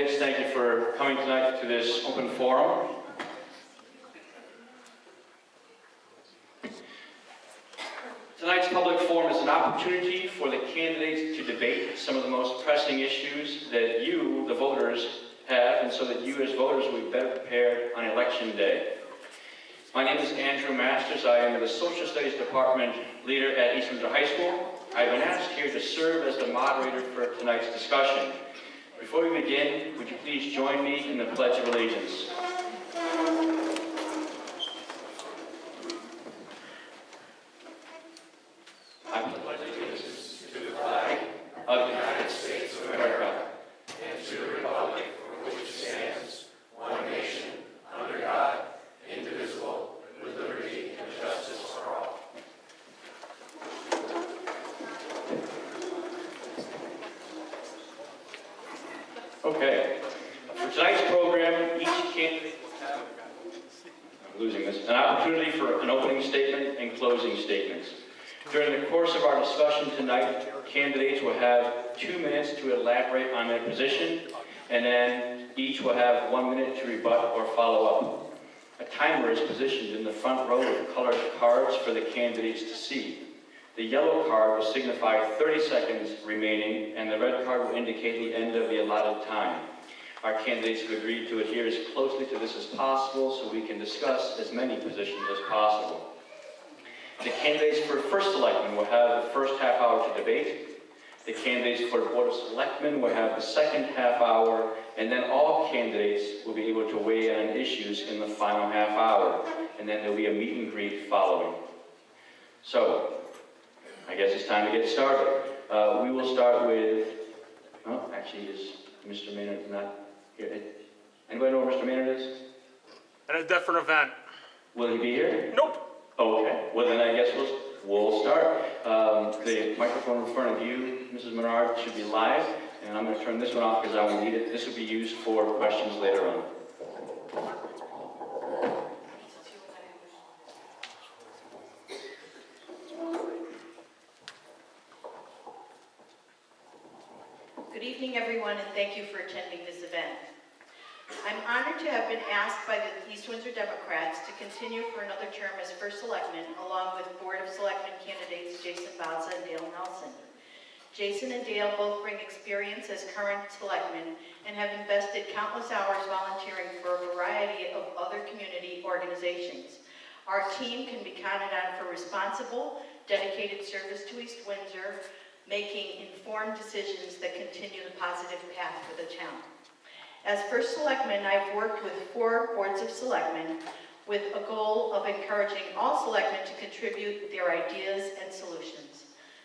candidates, thank you for coming tonight to this open forum. Tonight's public forum is an opportunity for the candidates to debate some of the most pressing issues that you, the voters, have, and so that you as voters will be better prepared on election day. My name is Andrew Masters. I am the Social Studies Department leader at East Windsor High School. I've been asked here to serve as the moderator for tonight's discussion. Before we begin, would you please join me in the Pledge of Allegiance? I pledge allegiance to the flag of the United States of America and to the republic for which it stands, one nation, under God, indivisible, with liberty and justice for all. Okay. For tonight's program, each candidate will have an opportunity for an opening statement and closing statements. During the course of our discussion tonight, candidates will have 2 minutes to elaborate on their position, and then each will have 1 minute to rebut or follow up. A timer is positioned in the front row with colored cards for the candidates to see. The yellow card will signify 30 seconds remaining, and the red card will indicate the end of the allotted time. Our candidates have agreed to adhere as closely to this as possible so we can discuss as many positions as possible. The candidates for First Selectman will have the first half hour to debate. The candidates for the Board of Selectmen will have the second half hour, and then all candidates will be able to weigh in on issues in the final half hour, and then there will be a meet and greet following. So, I guess it's time to get started. We will start with, oh, actually, is Mr. Maynard not here? Anybody know where Mr. Maynard is? At a different event. Will he be here? Nope. Okay, well then I guess we'll start. The microphone in front of you, Mrs. Menard, should be live, and I'm going to turn this one off because I will need it. This will be used for questions later on. Good evening, everyone, and thank you for attending this event. I'm honored to have been asked by the East Windsor Democrats to continue for another term as First Selectman, along with Board of Selectmen candidates Jason Bowsza and Dale Nelson. Jason and Dale both bring experience as current selectmen and have invested countless hours volunteering for a variety of other community organizations. Our team can be counted on for responsible, dedicated service to East Windsor, making informed decisions that continue the positive path for the town. As First Selectman, I've worked with 4 boards of selectmen with a goal of encouraging all selectmen to contribute their ideas and solutions.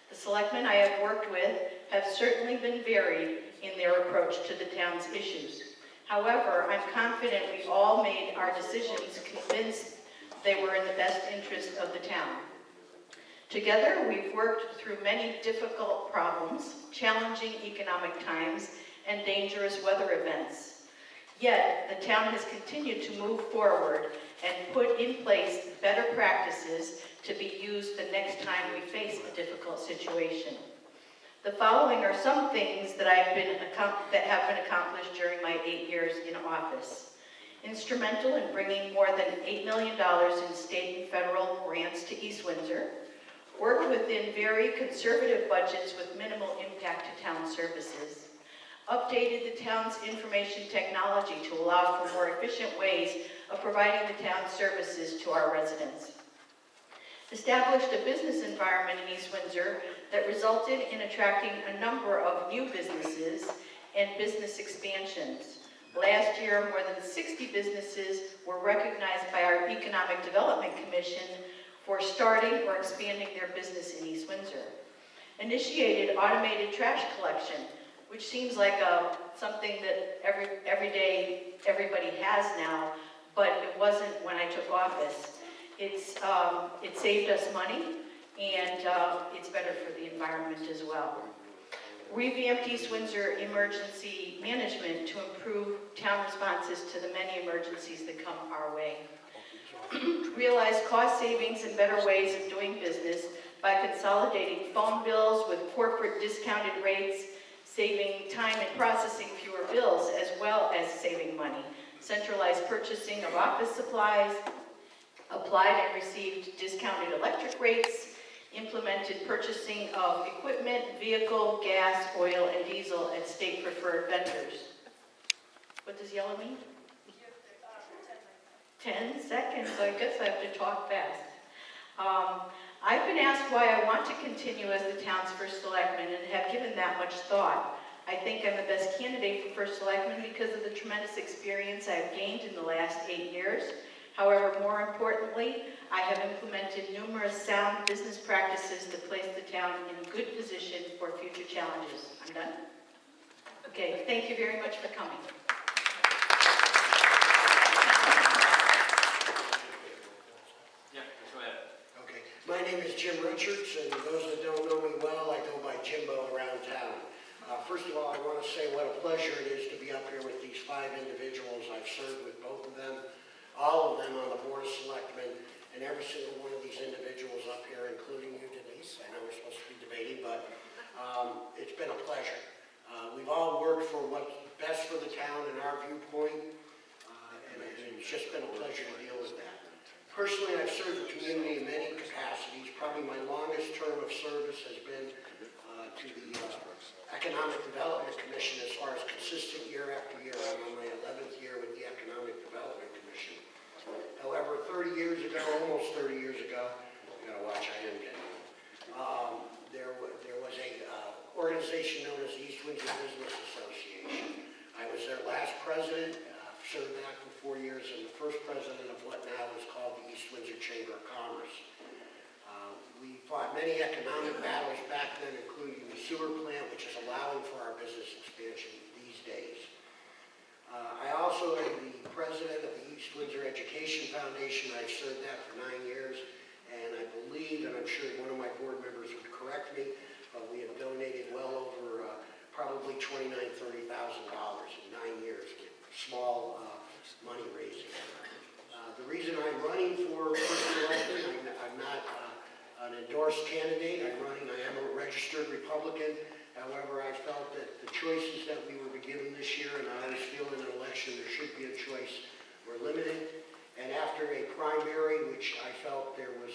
The selectmen I have worked with have certainly been varied in their approach to the town's issues. However, I'm confident we all made our decisions convinced they were in the best interest of the town. Together, we've worked through many difficult problems, challenging economic times, and dangerous weather events. Yet, the town has continued to move forward and put in place better practices to be used the next time we face a difficult situation. The following are some things that have been accomplished during my 8 years in office. Instrumental in bringing more than $8 million in state and federal grants to East Windsor. Worked within very conservative budgets with minimal impact to town services. Updated the town's information technology to allow for more efficient ways of providing the town's services to our residents. Established a business environment in East Windsor that resulted in attracting a number of new businesses and business expansions. Last year, more than 60 businesses were recognized by our Economic Development Commission for starting or expanding their business in East Windsor. Initiated automated trash collection, which seems like something that every day everybody has now, but it wasn't when I took office. It saved us money, and it's better for the environment as well. Revamped East Windsor emergency management to improve town responses to the many emergencies that come our way. Realized cost savings and better ways of doing business by consolidating phone bills with corporate discounted rates, saving time and processing fewer bills, as well as saving money. Centralized purchasing of office supplies, applied and received discounted electric rates, implemented purchasing of equipment, vehicle, gas, oil, and diesel at state-preferred vendors. What does yellow mean? 10 seconds, I guess I have to talk fast. I've been asked why I want to continue as the town's first selectman and have given that much thought. I think I'm the best candidate for first selectman because of the tremendous experience I've gained in the last 8 years. However, more importantly, I have implemented numerous sound business practices that place the town in good position for future challenges. I'm done? Okay, thank you very much for coming. Okay, my name is Jim Richards, and those that don't know me well, I go by Jimbo around town. First of all, I want to say what a pleasure it is to be up here with these 5 individuals. I've served with both of them, all of them on the Board of Selectmen, and every single one of these individuals up here, including you, Denise. I know we're supposed to be debating, but it's been a pleasure. We've all worked for what's best for the town in our viewpoint, and it's just been a pleasure to deal with that. Personally, I've served the community in many capacities. Probably my longest term of service has been to the Economic Development Commission as far as consistent year after year. I'm on my 11th year with the Economic Development Commission. However, 30 years ago, almost 30 years ago, you gotta watch, I am getting old, there was a organization known as the East Windsor Business Association. I was their last president, served that for 4 years, and the first president of what now is called the East Windsor Chamber of Commerce. We fought many economic battles back then, including the sewer plant, which is allowing for our business expansion these days. I also am the president of the East Windsor Education Foundation. I've served that for 9 years, and I believe, and I'm sure one of my board members would correct me, but we have donated well over probably $29,000 to $30,000 in 9 years with small money raising. The reason I'm running for first selectman, I'm not an endorsed candidate. I am a registered Republican. However, I felt that the choices that we were given this year, and I always feel in an election there should be a choice, were limited. And after a primary, which I felt there was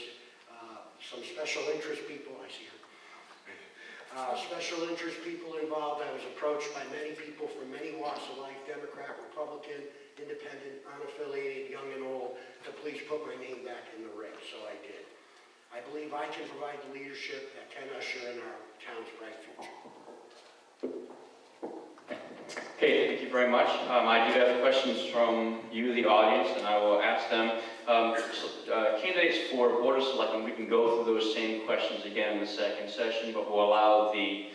some special interest people, I see her, special interest people involved, I was approached by many people from many walks of life, Democrat, Republican, independent, unaffiliated, young and old, to please put my name back in the ring. So I did. I believe I can provide the leadership that can usher in our town's bright future. Okay, thank you very much. I do have questions from you, the audience, and I will ask them. Candidates for Board of Selectmen, we can go through those same questions again in the second session, but we'll allow the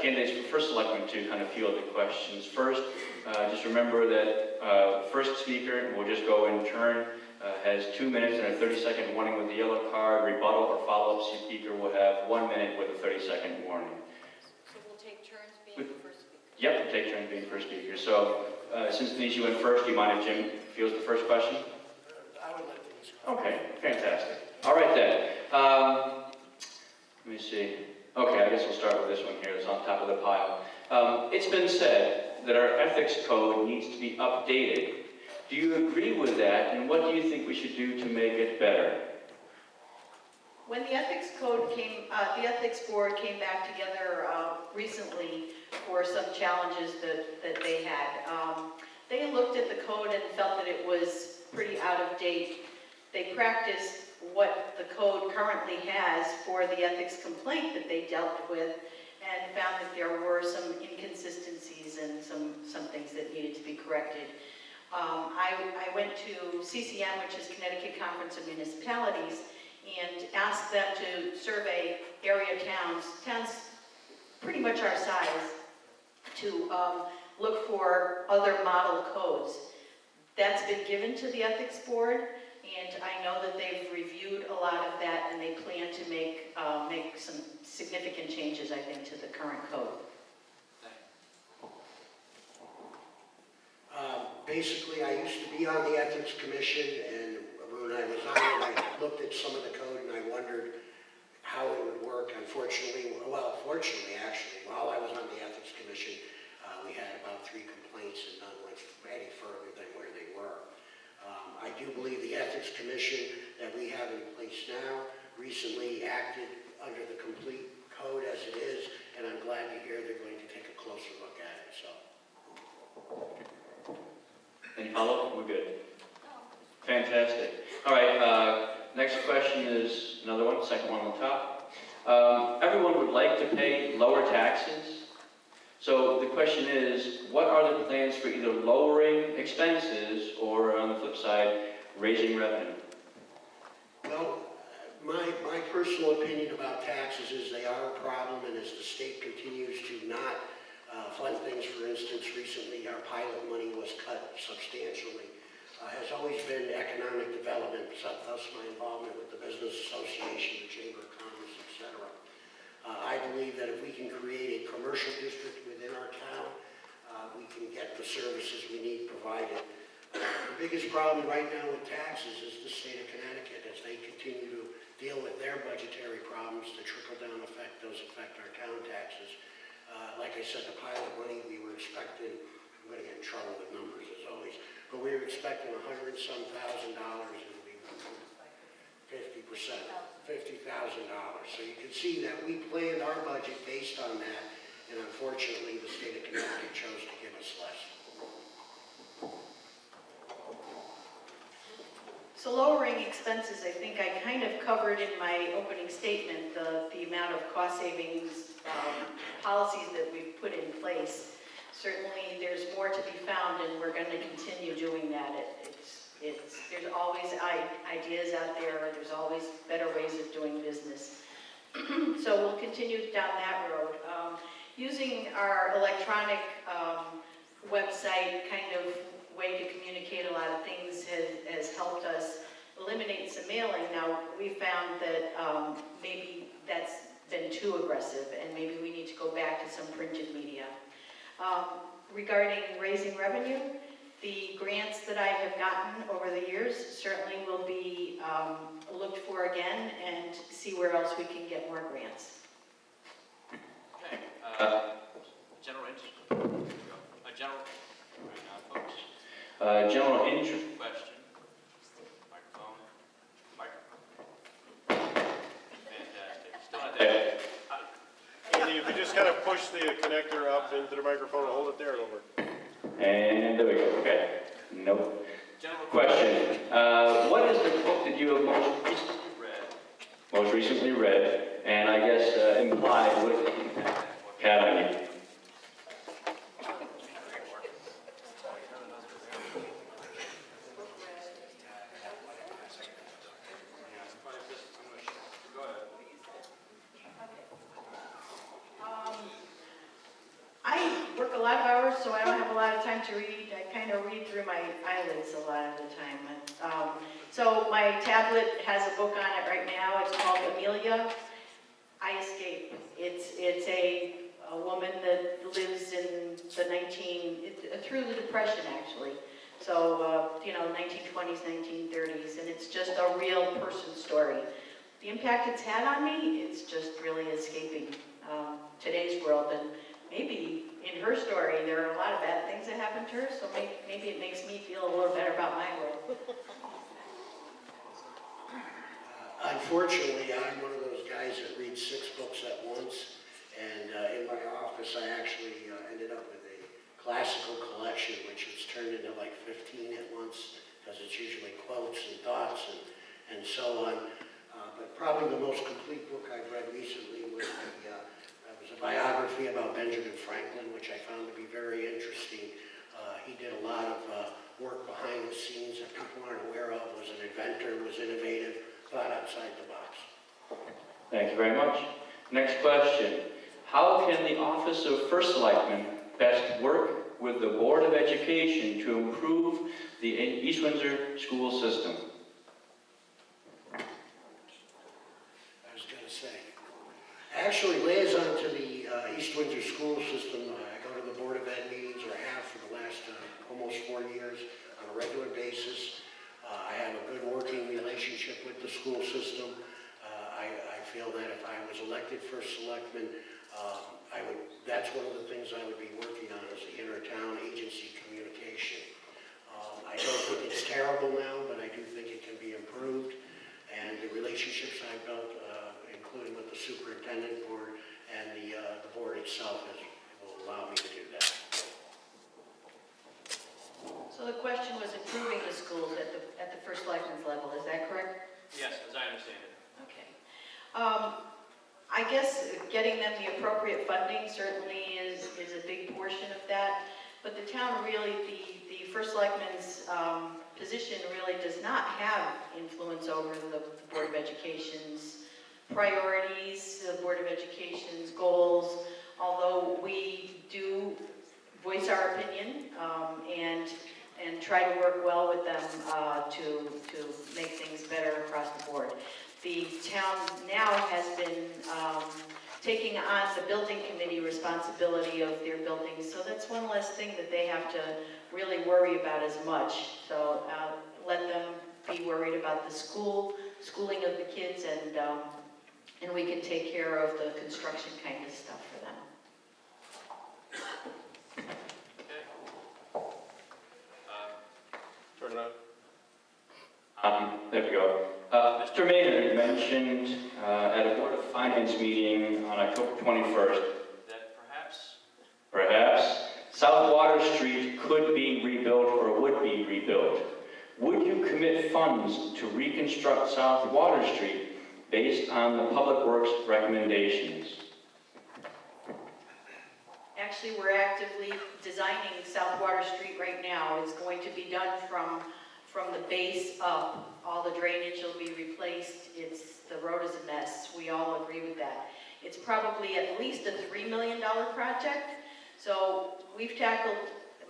candidates for first selectmen to kind of field the questions first. Just remember that first speaker, we'll just go in turn, has 2 minutes and a 30-second warning with the yellow card. Rebuttal or follow-up speaker will have 1 minute with a 30-second warning. So we'll take turns being the first speaker? Yep, we'll take turns being first speaker. So since Denise, you went first, do you mind if Jim fields the first question? I would like Denise go. Okay, fantastic. All right then. Let me see. Okay, I guess we'll start with this one here that's on top of the pile. It's been said that our ethics code needs to be updated. Do you agree with that, and what do you think we should do to make it better? When the ethics code came, the ethics board came back together recently for some challenges that they had. They looked at the code and felt that it was pretty out of date. They practiced what the code currently has for the ethics complaint that they dealt with, and found that there were some inconsistencies and some things that needed to be corrected. I went to CCM, which is Connecticut Conference of Municipalities, and asked them to survey area towns pretty much our size, to look for other model codes. That's been given to the ethics board, and I know that they've reviewed a lot of that, and they plan to make some significant changes, I think, to the current code. Basically, I used to be on the Ethics Commission, and when I was on it, I looked at some of the code and I wondered how it would work. Unfortunately, well, fortunately actually, while I was on the Ethics Commission, we had about 3 complaints and none went any further than where they were. I do believe the Ethics Commission that we have in place now recently acted under the complete code as it is, and I'm glad to hear they're going to take a closer look at it. So. Any follow-up? We're good. Fantastic. All right, next question is another one, second one on top. Everyone would like to pay lower taxes. So the question is, what are the plans for either lowering expenses or, on the flip side, raising revenue? Well, my personal opinion about taxes is they are a problem, and as the state continues to not fund things, for instance, recently our pilot money was cut substantially. Has always been economic development, thus my involvement with the Business Association, the Chamber of Commerce, etc. I believe that if we can create a commercial district within our town, we can get the services we need provided. The biggest problem right now with taxes is the state of Connecticut. As they continue to deal with their budgetary problems, the trickle-down effect does affect our town taxes. Like I said, the pilot money we were expecting, I'm going to get in trouble with numbers as always, but we were expecting $100-some thousand, and we 50%, $50,000. So you can see that we planned our budget based on that, and unfortunately the state of Connecticut chose to give us less. So lowering expenses, I think I kind of covered in my opening statement the amount of cost savings policies that we've put in place. Certainly there's more to be found, and we're going to continue doing that. There's always ideas out there. There's always better ways of doing business. So we'll continue down that road. Using our electronic website kind of way to communicate a lot of things has helped us eliminate some mailing. Now, we found that maybe that's been too aggressive, and maybe we need to go back to some printed media. Regarding raising revenue, the grants that I have gotten over the years certainly will be looked for again and see where else we can get more grants. Okay. General interest. General. Right now, folks. General interest. Question. Microphone. Fantastic. Still not there. Andy, if you just kind of push the connector up into the microphone and hold it there, it'll work. And there we go. Okay. Nope. General Question. What is the book that you have most recently read, and I guess implied what the impact had on you? I work a lot of hours, so I don't have a lot of time to read. I kind of read through my eyelids a lot of the time. So my tablet has a book on it right now. It's called Amelia, I Escape. It's a woman that lives in the through the Depression, actually. So, 1920s, 1930s, and it's just a real person story. The impact it's had on me, it's just really escaping today's world. And maybe in her story, there are a lot of bad things that happened to her, so maybe it makes me feel a little better about my world. Unfortunately, I'm one of those guys that reads 6 books at once, and in my office I actually ended up with a classical collection, which has turned into like 15 at once, because it's usually quotes and thoughts and so on. But probably the most complete book I've read recently was a biography about Benjamin Franklin, which I found to be very interesting. He did a lot of work behind the scenes that people aren't aware of, was an inventor, was innovative, thought outside the box. Thank you very much. Next question. How can the Office of First Selectman best work with the Board of Education to improve the East Windsor school system? I was going to say, actually liaison to the East Windsor school system. I go to the Board of Ed meetings, or have for the last almost 4 years on a regular basis. I have a good working relationship with the school system. I feel that if I was elected first selectman, that's one of the things I would be working on is the inter-town agency communication. I don't think it's terrible now, but I do think it can be improved. And the relationships I've built, including with the superintendent board and the board itself, will allow me to do that. So the question was improving the schools at the first selectman's level, is that correct? Yes, as I understand it. Okay. I guess getting them the appropriate funding certainly is a big portion of that, but the town really, the first selectman's position really does not have influence over the Board of Education's priorities, the Board of Education's goals, although we do voice our opinion and try to work well with them to make things better across the board. The town now has been taking on the building committee responsibility of their buildings, so that's one less thing that they have to really worry about as much. So let them be worried about the schooling of the kids, and we can take care of the construction kind of stuff for them. Turn it on. There we go. Mr. Maynard mentioned at a Board of Finance meeting on October 21st That perhaps South Water Street could be rebuilt or would be rebuilt. Would you commit funds to reconstruct South Water Street based on the Public Works recommendations? Actually, we're actively designing South Water Street right now. It's going to be done from the base up. All the drainage will be replaced. The road is a mess. We all agree with that. It's probably at least a $3 million project. So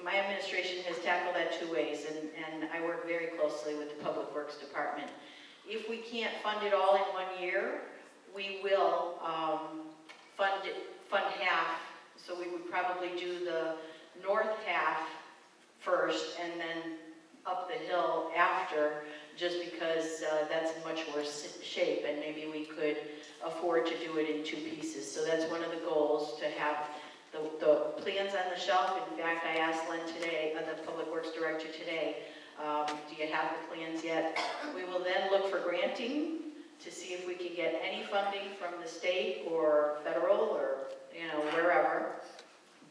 my administration has tackled that two ways, and I work very closely with the Public Works Department. If we can't fund it all in 1 year, we will fund half. So we would probably do the north half first and then up the hill after, just because that's in much worse shape, and maybe we could afford to do it in two pieces. So that's one of the goals, to have the plans on the shelf. In fact, I asked Len today, the Public Works Director today, do you have the plans yet? We will then look for granting to see if we can get any funding from the state or federal or wherever.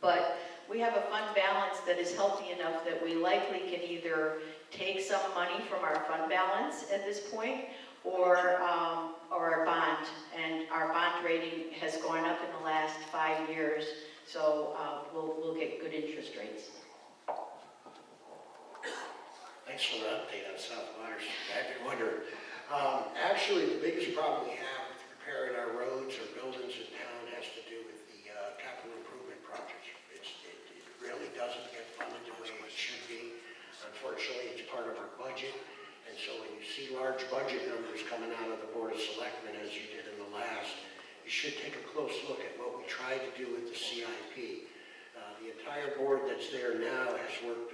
But we have a fund balance that is healthy enough that we likely can either take some money from our fund balance at this point, or a bond. And our bond rating has gone up in the last 5 years, so we'll get good interest rates. Thanks for the update on South Water Street. I've been wondering. Actually, the biggest problem we have with repairing our roads or buildings in town has to do with the capital improvement project. It really doesn't get funded the way it should be. Unfortunately, it's part of our budget. And so when you see large budget numbers coming out of the Board of Selectmen, as you did in the last, you should take a close look at what we tried to do with the CIP. The entire board that's there now has worked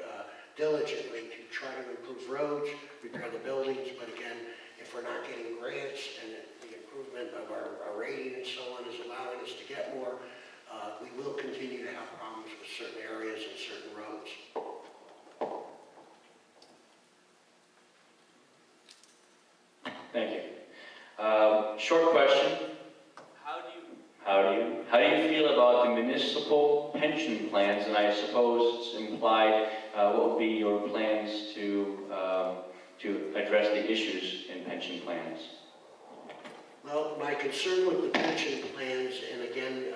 diligently to try to improve roads, repair the buildings, but again, if we're not getting grants and the improvement of our rating and so on is allowing us to get more, we will continue to have problems with certain areas and certain roads. Thank you. Short question. How do you feel about the municipal pension plans? And I suppose it's implied what would be your plans to address the issues in pension plans? Well, my concern with the pension plans, and again,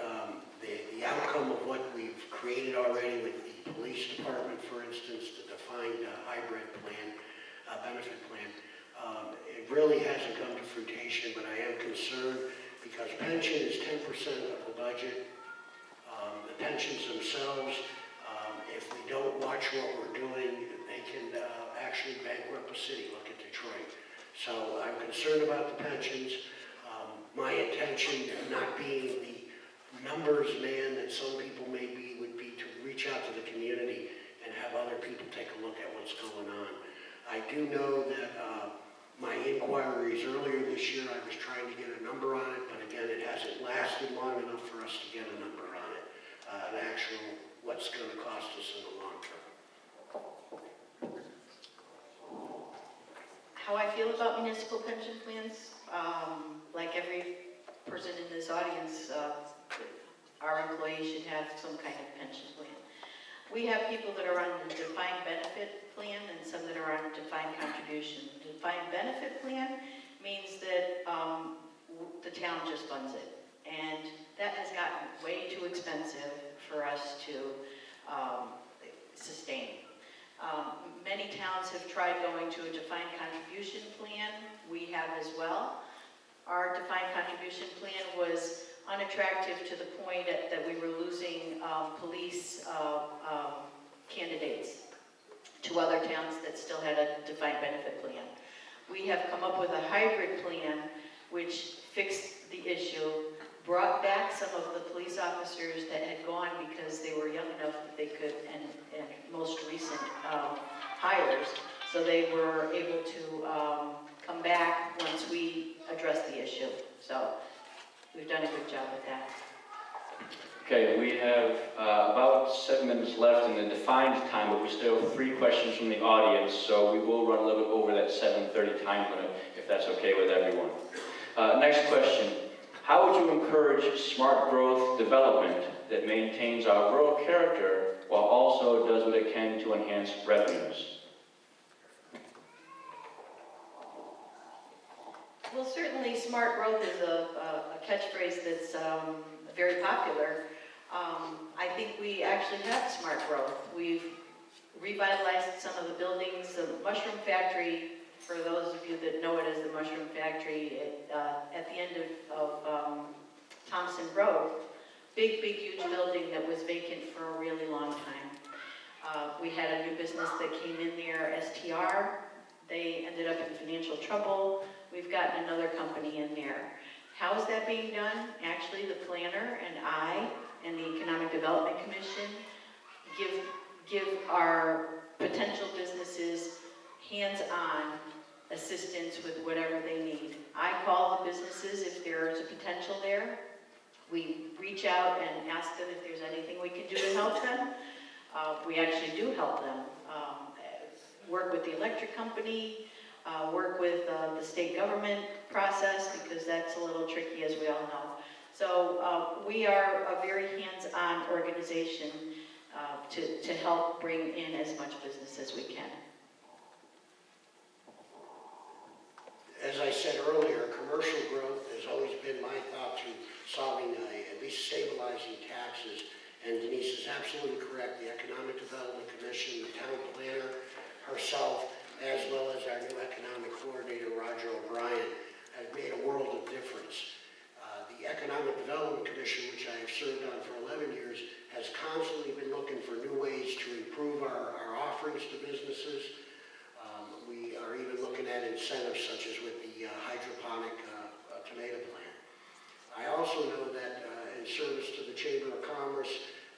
the outcome of what we've created already with the police department, for instance, the defined hybrid plan, benefit plan, it really hasn't come to fruition, but I am concerned because pension is 10% of the budget. The pensions themselves, if we don't watch what we're doing, they can actually bankrupt a city. Look at Detroit. So I'm concerned about the pensions. My intention, not being the numbers man that some people may be, would be to reach out to the community and have other people take a look at what's going on. I do know that My inquiries earlier this year, I was trying to get a number on it, but again, it hasn't lasted long enough for us to get a number on it. An actual, what's going to cost us in the long term. How I feel about municipal pension plans, like every person in this audience, our employees should have some kind of pension plan. We have people that are on the defined benefit plan and some that are on a defined contribution. The defined benefit plan means that the town just funds it. And that has gotten way too expensive for us to sustain. Many towns have tried going to a defined contribution plan. We have as well. Our defined contribution plan was unattractive to the point that we were losing police candidates to other towns that still had a defined benefit plan. We have come up with a hybrid plan which fixed the issue, brought back some of the police officers that had gone because they were young enough that they could, and most recent hires, so they were able to come back once we addressed the issue. So we've done a good job with that. Okay, we have about 7 minutes left in the defined time, but we still have 3 questions from the audience, so we will run a little bit over that 7:30 time limit, if that's okay with everyone. Next question. How would you encourage smart growth development that maintains our rural character while also does what it can to enhance revenues? Well, certainly smart growth is a catchphrase that's very popular. I think we actually have smart growth. We've revitalized some of the buildings. The mushroom factory, for those of you that know it as the mushroom factory, at the end of Thompson Road, big, huge building that was vacant for a really long time. We had a new business that came in there, STR. They ended up in financial trouble. We've gotten another company in there. How is that being done? Actually, the planner and I and the Economic Development Commission give our potential businesses hands-on assistance with whatever they need. I call the businesses if there's a potential there. We reach out and ask them if there's anything we can do to help them. We actually do help them. Work with the electric company, work with the state government process, because that's a little tricky, as we all know. So we are a very hands-on organization to help bring in as much business as we can. As I said earlier, commercial growth has always been my thought to solving, at least stabilizing taxes. And Denise is absolutely correct. The Economic Development Commission, the town planner herself, as well as our new economic coordinator, Roger O'Brien, have made a world of difference. The Economic Development Commission, which I have served on for 11 years, has constantly been looking for new ways to improve our offerings to businesses. We are even looking at incentives, such as with the hydroponic tomato plant. I also know that in service to the Chamber of Commerce,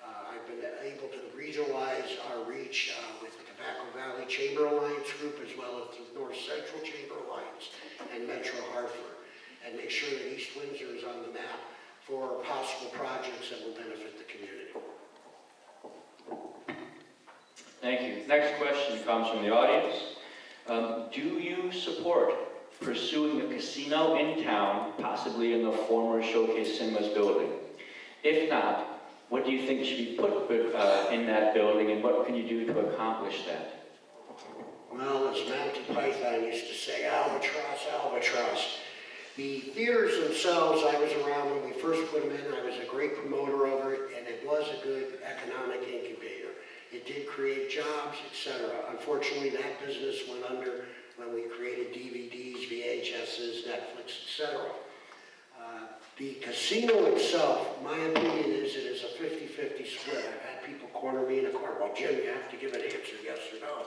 I've been able to regionalize our reach with the Tobacco Valley Chamber Alliance Group, as well as the North Central Chamber Alliance and Metro Hartford, and make sure that East Windsor is on the map for possible projects that will benefit the community. Thank you. Next question comes from the audience. Do you support pursuing a casino in town, possibly in the former Showcase Cinemas building? If not, what do you think should be put in that building, and what can you do to accomplish that? Well, as Monty Python used to say, albatross, albatross. The theaters themselves, I was around when we first put them in. I was a great promoter of it, and it was a good economic incubator. It did create jobs, etc. Unfortunately, that business went under when we created DVDs, VHSs, Netflix, etc. The casino itself, my opinion is it is a 50-50 split. I've had people corner me in a corner. Well, Jim, you have to give an answer, yes or no.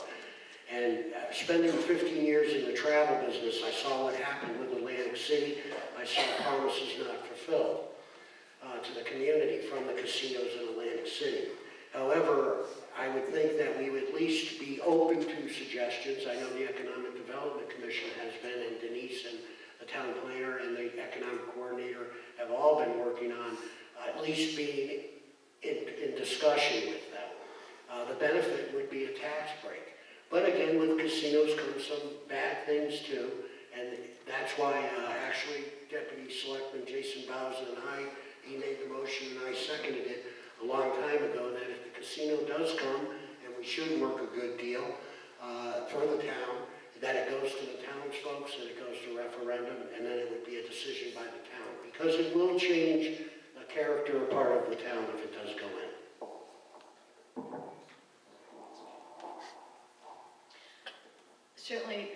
And spending 15 years in the travel business, I saw what happened with Atlantic City. I saw promises not fulfilled to the community from the casinos in Atlantic City. However, I would think that we would at least be open to suggestions. I know the Economic Development Commission has been, and Denise and the town planner and the economic coordinator have all been working on at least being in discussion with them. The benefit would be a tax break. But again, with casinos come some bad things too, and that's why actually Deputy Selectman Jason Bowsza and he made the motion and I seconded it a long time ago that if the casino does come, and we should work a good deal for the town, that it goes to the townsfolk and it goes to referendum, and then it would be a decision by the town. Because it will change the character or part of the town if it does go in. Certainly,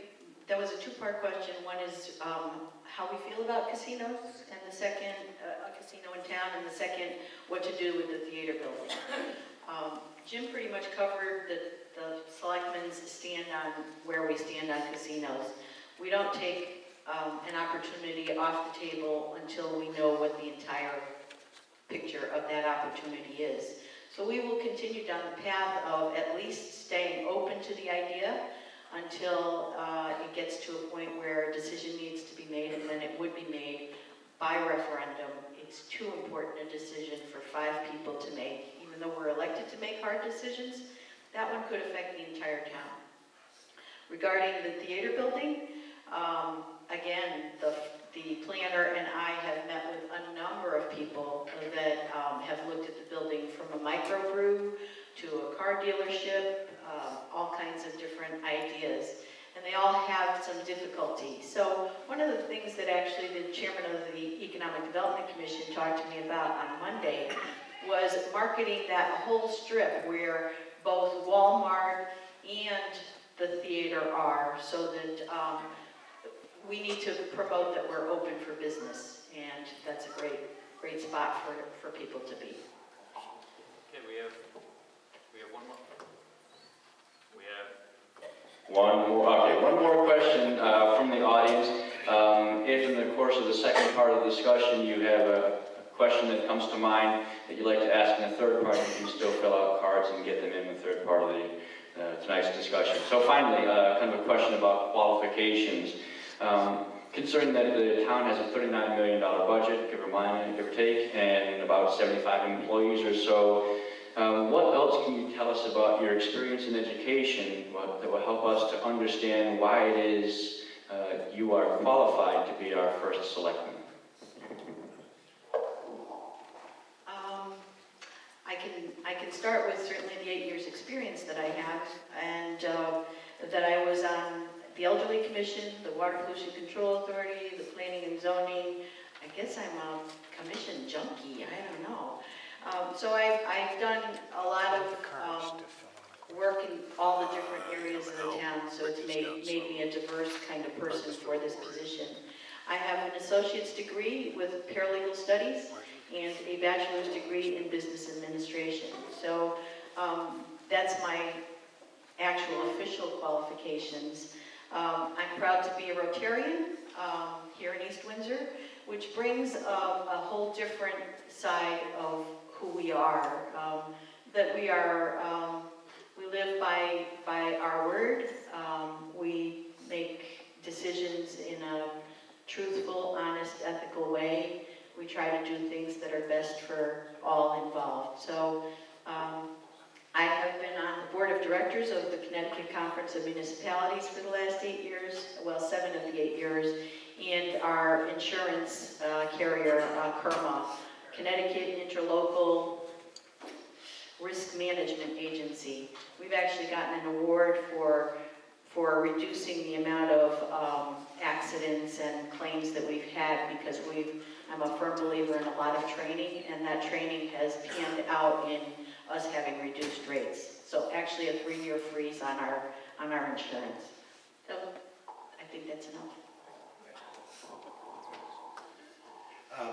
that was a two-part question. One is how we feel about casinos, and the second, a casino in town, and the second, what to do with the theater building. Jim pretty much covered the selectmen's stand on where we stand on casinos. We don't take an opportunity off the table until we know what the entire picture of that opportunity is. So we will continue down the path of at least staying open to the idea until it gets to a point where a decision needs to be made, and then it would be made by referendum. It's too important a decision for 5 people to make. Even though we're elected to make hard decisions, that one could affect the entire town. Regarding the theater building, again, the planner and I have met with a number of people that have looked at the building, from a microbrew to a car dealership, all kinds of different ideas, and they all have some difficulty. So one of the things that actually the chairman of the Economic Development Commission talked to me about on Monday was marketing that whole strip where both Walmart and the theater are, so that we need to promote that we're open for business, and that's a great spot for people to be. Okay, we have one more. We have One more question from the audience. If in the course of the second part of the discussion you have a question that comes to mind that you'd like to ask in the third part, you can still fill out cards and get them in the third part of tonight's discussion. So finally, kind of a question about qualifications. Concerning that the town has a $39 million budget, give or take, and about 75 employees or so, what else can you tell us about your experience in education that will help us to understand why it is you are qualified to be our first selectman? I can start with certainly the 8 years experience that I have, and that I was on the Elderly Commission, the Water Pollution Control Authority, the Planning and Zoning. I guess I'm a commission junkie, I don't know. So I've done a lot of work in all the different areas of the town, so it's made me a diverse kind of person for this position. I have an associate's degree with paralegal studies and a bachelor's degree in business administration. So that's my actual official qualifications. I'm proud to be a Rotarian here in East Windsor, which brings a whole different side of who we are. That we live by our word. We make decisions in a truthful, honest, ethical way. We try to do things that are best for all involved. So I have been on the board of directors of the Connecticut Conference of Municipalities for the last 8 years, well, 7 of the 8 years, and our insurance carrier, CIRMA, Connecticut Interlocal Risk Management Agency. We've actually gotten an award for reducing the amount of accidents and claims that we've had, because I'm a firm believer in a lot of training, and that training has panned out in us having reduced rates. So actually a 3-year freeze on our insurance. So I think that's enough.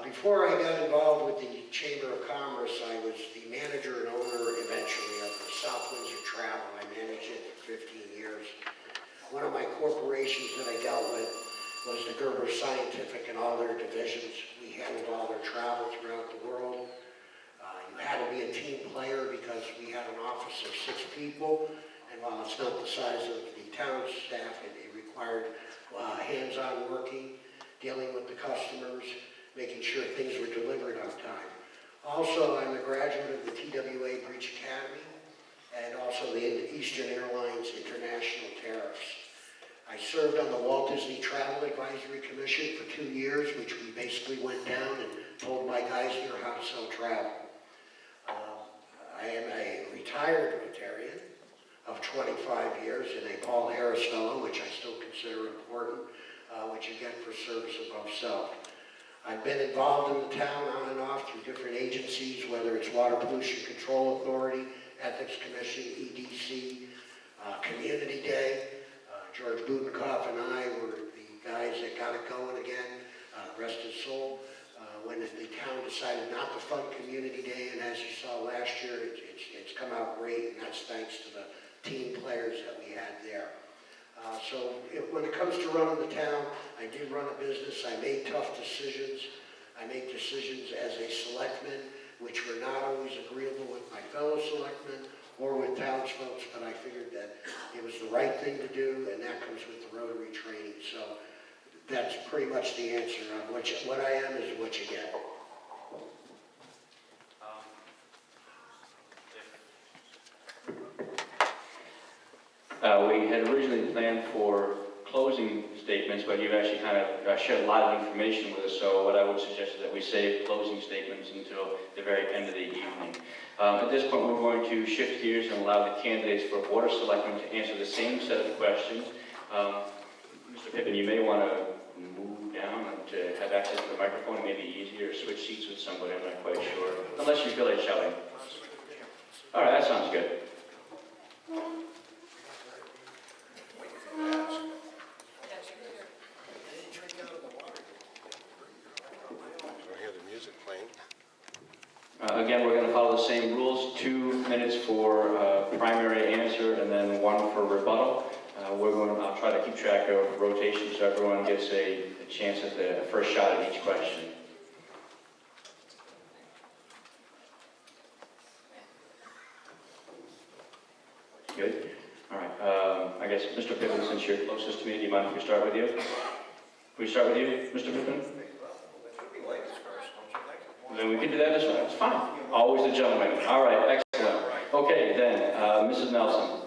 Before I got involved with the Chamber of Commerce, I was the manager and owner eventually of the South Windsor Travel. I managed it for 15 years. One of my corporations that I dealt with was the Gerber Scientific and all their divisions. We handled all their travel throughout the world. You had to be a team player because we had office of 6 people, and while it's not the size of the town staff, it required hands-on working, dealing with the customers, making sure things were delivered on time. Also, I'm a graduate of the TWA Breach Academy and also the Eastern Airlines International Tariffs. I served on the Walt Disney Travel Advisory Commission for 2 years, which we basically went down and told my guys here how to sell travel. I am a retired Rotarian of 25 years in a Paul Harris Fellow, which I still consider important, which you get for service above self. I've been involved in the town on and off through different agencies, whether it's Water Pollution Control Authority, Ethics Commission, EDC, Community Day. George Budenkoff and I were the guys that got it going again, rest his soul, when the town decided not to fund Community Day, and as you saw last year, it's come out great, and that's thanks to the team players that we had there. When it comes to running the town, I did run a business. I made tough decisions. I made decisions as a selectman, which were not always agreeable with my fellow selectmen or with townsfolk, but I figured that it was the right thing to do, and that comes with the Rotary training. So that's pretty much the answer. What I am is what you get. We had originally planned for closing statements, but you've actually kind of shared a lot of information with us, so what I would suggest is that we save closing statements until the very end of the evening. At this point, we're going to shift gears and allow the candidates for Board of Selectmen to answer the same set of questions. Mr. Pippin, you may want to move down and to have access to the microphone. It may be easier, or switch seats with somebody, I'm not quite sure, unless you feel like shouting. All right, that sounds good. Again, we're going to follow the same rules, 2 minutes for primary answer and then 1 for rebuttal. I'll try to keep track of rotation so everyone gets a chance at the first shot at each question. Good. All right. I guess, Mr. Pippin, since you're closest to me, do you mind if we start with you? Can we start with you, Mr. Pippin? Then we can do that as well. It's fine. Always the gentleman. All right, excellent. Okay, then, Mrs. Nelson.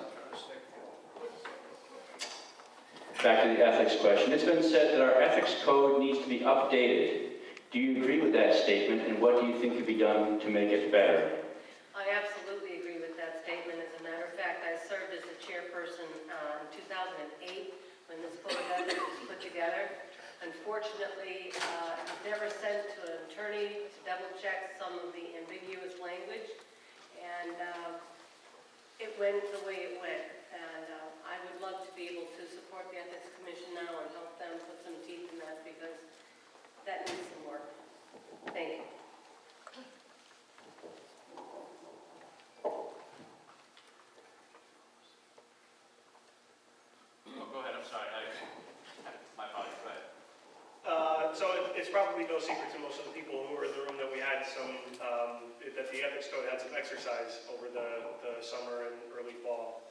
Back to the ethics question. It's been said that our ethics code needs to be updated. Do you agree with that statement, and what do you think could be done to make it better? I absolutely agree with that statement. As a matter of fact, I served as the chairperson in 2008 when this code of ethics was put together. Unfortunately, it was never sent to an attorney to double check some of the ambiguous language, and it went the way it went. And I would love to be able to support the Ethics Commission now and help them put some teeth in that, because that needs some work. Thank you. Oh, go ahead, I'm sorry. My apologies, go ahead. So it's probably no secret to most of the people who were in the room that we had that the ethics code had some exercise over the summer and early fall.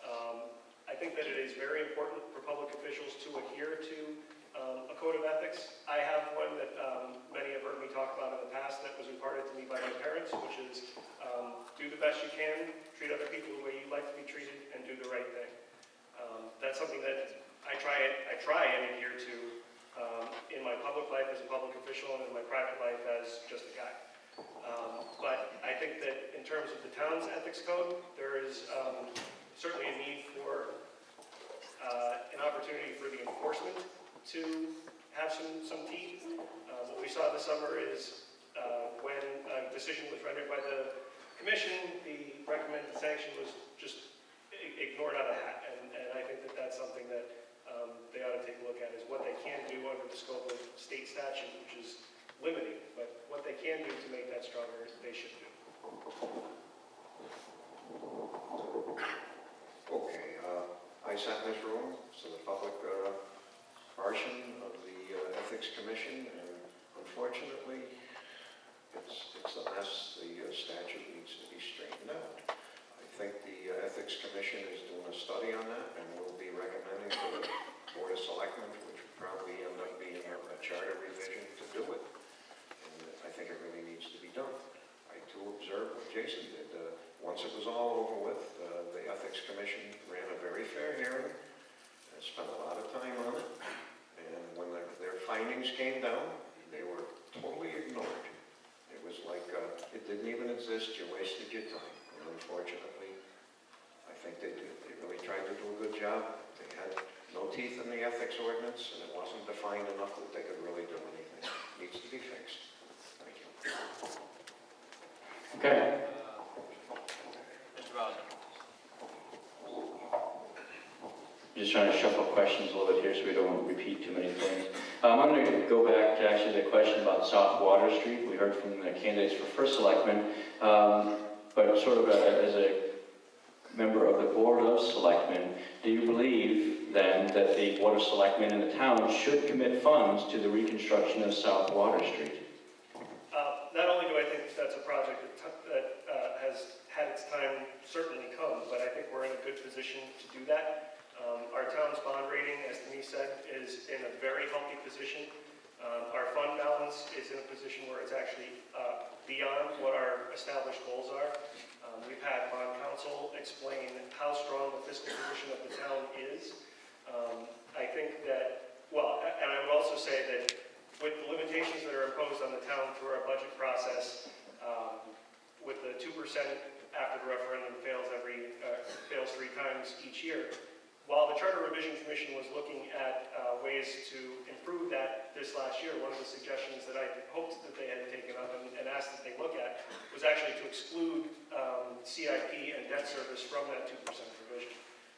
I think that it is very important for public officials to adhere to a code of ethics. I have one that many have heard me talk about in the past that was imparted to me by my parents, which is do the best you can, treat other people the way you'd like to be treated, and do the right thing. That's something that I try and adhere to in my public life as a public official and in my private life as just a guy. But I think that in terms of the town's ethics code, there is certainly a need for an opportunity for the enforcement to have some teeth. What we saw this summer is when a decision was rendered by the commission, the recommended sanction was just ignored out of the hat. And I think that that's something that they ought to take a look at, is what they can do under the scope of state statute, which is limiting, but what they can do to make that stronger, they should do. Okay, I sat in this room, so the public portion of the Ethics Commission, and unfortunately, it's a mess. The statute needs to be straightened out. I think the Ethics Jason did. Once it was all over with, the Ethics Commission ran a very fair hearing, and spent a lot of time on it, and when their findings came down, they were totally ignored. It was like, it didn't even exist, you wasted your time, and unfortunately, I think they did. They really tried to do a good job. They had no teeth in the ethics ordinance, and it wasn't defined enough that they could really do anything. It needs to be fixed. Thank you. Okay. Mr. Bowsza. Just trying to shuffle questions a little bit here so we don't repeat too many things. I'm going to go back to actually the question about South Water Street. We heard from the candidates for first selectman, but sort of as a member of the Board of Selectmen, do you believe then that the Board of Selectmen in the town should commit funds to the reconstruction of South Water Street? Not only do I think that's a project that has had its time certainly come, but I think we're in a good position to do that. Our town's bond rating, as Denise said, is in a very healthy position. Our fund balance is in a position where it's actually beyond what our established goals are. We've had bond counsel explain how strong the fiscal position of the town is. I think that, well, and I would also say that with the limitations that are imposed on the town through our budget process, with the 2% after the referendum fails 3 times each year, while the Charter Revision Commission was looking at ways to improve that this last year, one of the suggestions that I hoped that they had taken up and asked that they look at was actually to exclude CIP and debt service from that 2% provision.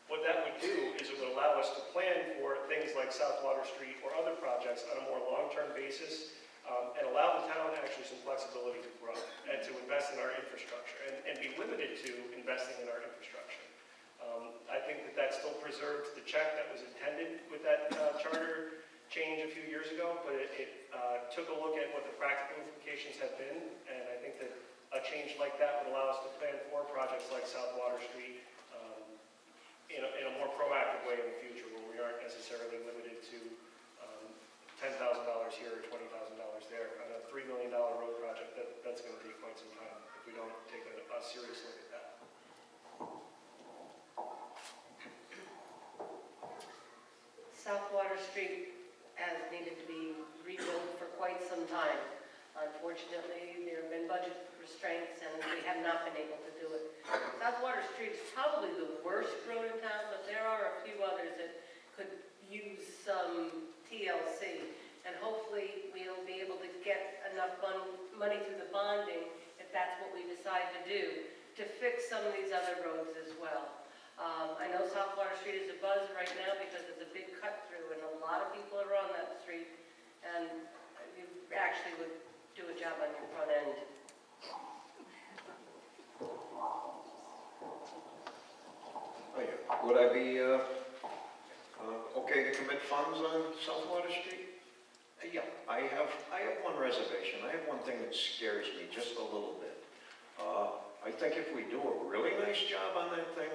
What that would do is it would allow us to plan for things like South Water Street or other projects on a more long-term basis, and allow the town actually some flexibility to grow and to invest in our infrastructure and be limited to investing in our infrastructure. I think that that still preserves the check that was intended with that charter change a few years ago, but it took a look at what the practical implications have been, and I think that a change like that would allow us to plan for projects like South Water Street in a more proactive way in the future, where we aren't necessarily limited to $10,000 here or $20,000 there. On a $3 million road project, that's going to take quite some time if we don't take a serious look at that. South Water Street has needed to be rebuilt for quite some time. Unfortunately, there have been budget restraints and we have not been able to do it. South Water Street is probably the worst road in town, but there are a few others that could use some TLC. And hopefully we'll be able to get enough money through the bonding, if that's what we decide to do, to fix some of these other roads as well. I know South Water Street is a buzz right now because it's a big cut through and a lot of people are on that street, and you actually would do a job on your front end. Oh, yeah. Would I be okay to commit funds on South Water Street? Yeah, I have one reservation. I have one thing that scares me just a little bit. I think if we do a really nice job on that thing,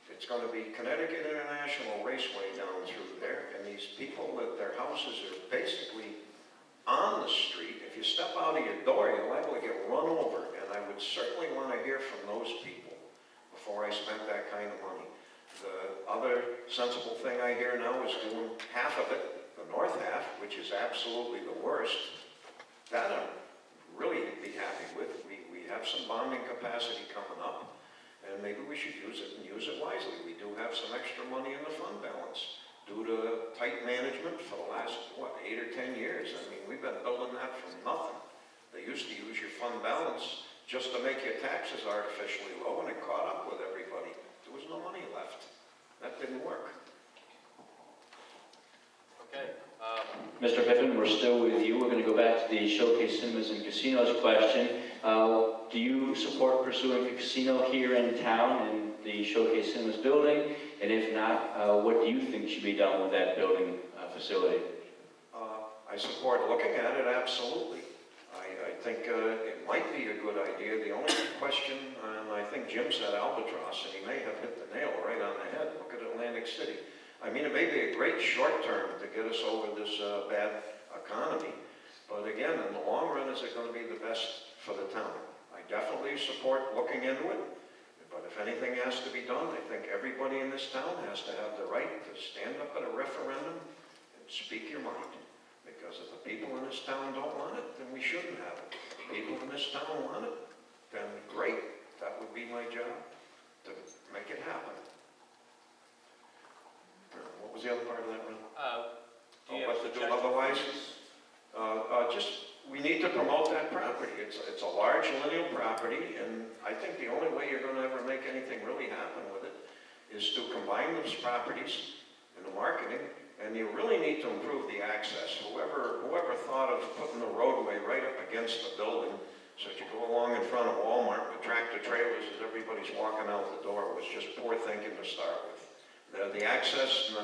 it's going to be Connecticut International Raceway down through there, and these people that their houses are basically on the street. If you step out of your door, you're liable to get run over, and I would certainly want to hear from those people before I spent that kind of money. The other sensible thing I hear now is doing half of it, the north half, which is absolutely the worst. That I'd really be happy with. We have some bonding capacity coming up, and maybe we should use it and use it wisely. We do have some extra money in the fund balance due to tight management for the last, 8 or 10 years. I mean, we've been building that from nothing. They used to use your fund balance just to make your taxes artificially low, and it caught up with everybody. There was no money left. That didn't work. Okay. Mr. Pippin, we're still with you. We're going to go back to the Showcase Cinemas and Casinos question. Do you support pursuing a casino here in town in the Showcase Cinemas building? And if not, what do you think should be done with that building facility? I support looking at it, absolutely. I think it might be a good idea. The only question, and I think Jim said Albatross, and he may have hit the nail right on the head. Look at Atlantic City. I mean, it may be a great short term to get us over this bad economy, but again, in the long run, is it going to be the best for the town? I definitely certainly support looking into it. But if anything has to be done, I think everybody in this town has to have the right to stand up at a referendum and speak your mind. Because if the people in this town don't want it, then we shouldn't have it. If the people in this town want it, then great. That would be my job, to make it happen. What was the other part of that, Ron? Do you What have to do suggestions? otherwise? We need to promote that property. It's a large lineal property, and I think the only way you're going to ever make anything really happen with it is to combine those properties in the marketing, and you really need to improve the access. Whoever thought of putting the roadway right up against the building so that you go along in front of Walmart with tractor trailers as everybody's walking out the door was just poor thinking to start with. The access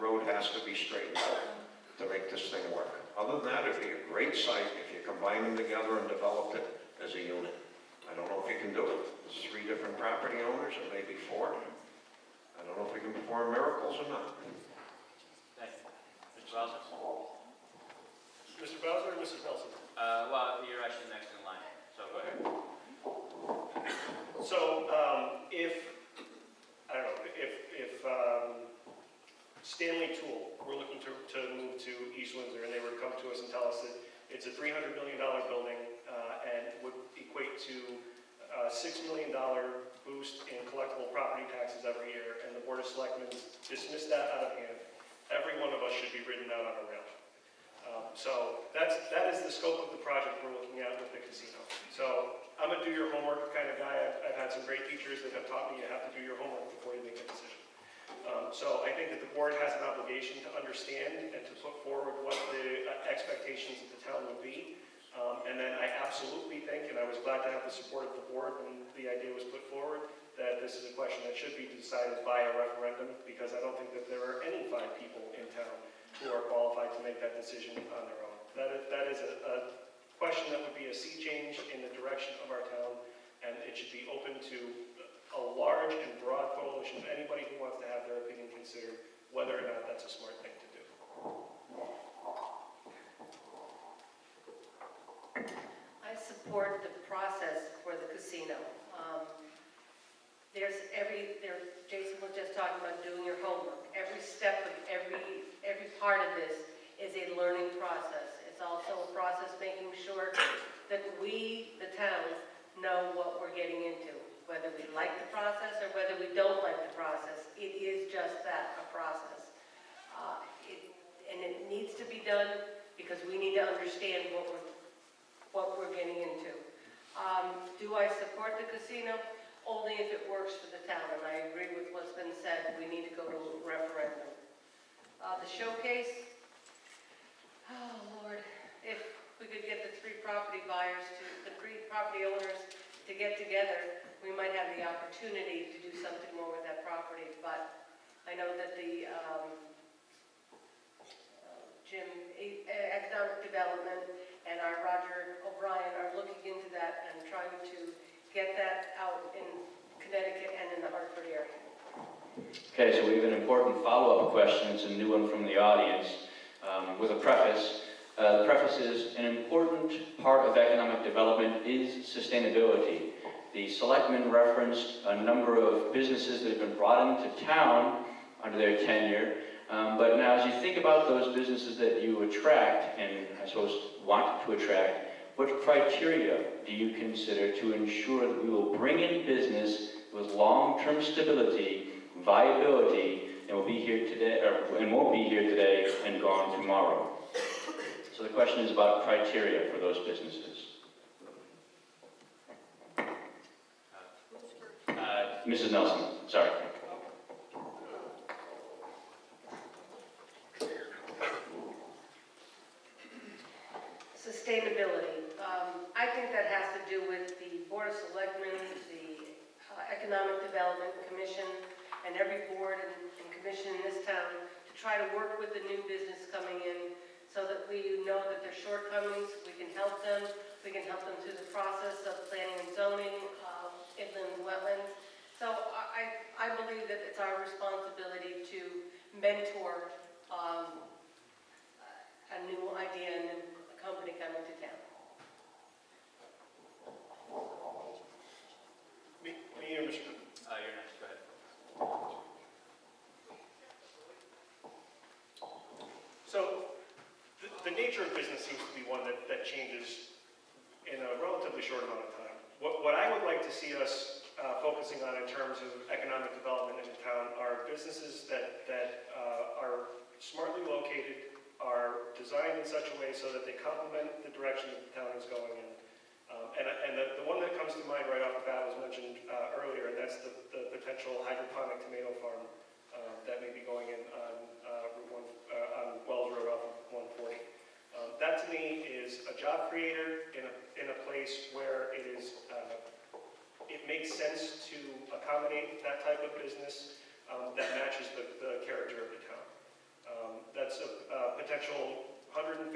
road has to be straightened out to make this thing work. Other than that, it'd be a great site if you combine them together and develop it as a unit. I don't know if you can do it. There's 3 different property owners, or maybe 4. I don't know if we can perform miracles or not. Thank you. Mr. Bowsza? Mr. Bowsza or Mrs. Nelson? Well, you're actually next in line, so go ahead. So, if Stanley Tool were looking to move to East Windsor, and they would come to us and tell us that it's a $300 million building and would equate to a $6 million boost in collectible property taxes every year, and the Board of Selectmen dismissed that out of hand, every one of us should be ridden out on a rail. So that is the scope of the project we're looking at with the casino. So I'm a do your homework kind of guy. I've had some great teachers that have taught me you have to do your homework before you make a decision. So I think that the board has an obligation to understand and to put forward what the expectations of the town would be. And then I absolutely think, and I was glad to have the support of the board when the idea was put forward, that this is a question that should be decided by a referendum, because I don't think that there are any 5 people in town who are qualified to make that decision on their own. That is a question that would be a sea change in the direction of our town, and it should be open to a large and broad coalition of anybody who wants to have their opinion considered, whether or not that's a smart thing to do. I support the process for the casino. Jason was just talking about doing your homework. Every step of every part of this is a learning process. It's also a process making sure that we, the town, know what we're getting into. Whether we like the process or whether we don't like the process, it is just that, a process. And it needs to be done because we need to understand what we're getting into. Do I support the casino? Only if it works for the town, and I agree with what's been said. We need to go to a referendum. The showcase, oh Lord, if we could get the 3 property owners to get together, we might have the opportunity to do something more with that property. But I know that the Economic Development and our Roger O'Brien are looking into that and trying to get that out in Connecticut and in the Hartford area. Okay, so we have an important follow-up question. It's a new one from the audience with a preface. The preface is, an important part of economic development is sustainability. The selectmen referenced a number of businesses that have been brought into town under their tenure. But now as you think about those businesses that you attract, and I suppose want to attract, what criteria do you consider to ensure that we will bring in business with long-term stability, viability, and will be here today, and won't be here today and gone tomorrow? So the question is about criteria for those businesses. Mrs. Nelson, sorry. Sustainability. I think that has to do with the Board of Selectmen, the Economic Development Commission, and every board and commission in this town to try to work with the new business coming in so that we know that their shortcomings, we can help them through the process of planning and zoning, inland wetlands. So I believe that it's our responsibility to mentor a new idea and a company coming to town. nature of business seems to be one that changes in a relatively short amount of time. What I would like to see us focusing on in terms of economic development in the town are businesses that are smartly located, are designed in such a way so that they complement the direction that the town is going in. And the one that comes to mind right off the bat was mentioned earlier, and that's the potential hydroponic tomato farm that may be going in on Wells Road off of 140. That to me is a job creator in a place where it makes sense to accommodate that type of business that matches the character of the town. That's a potential 150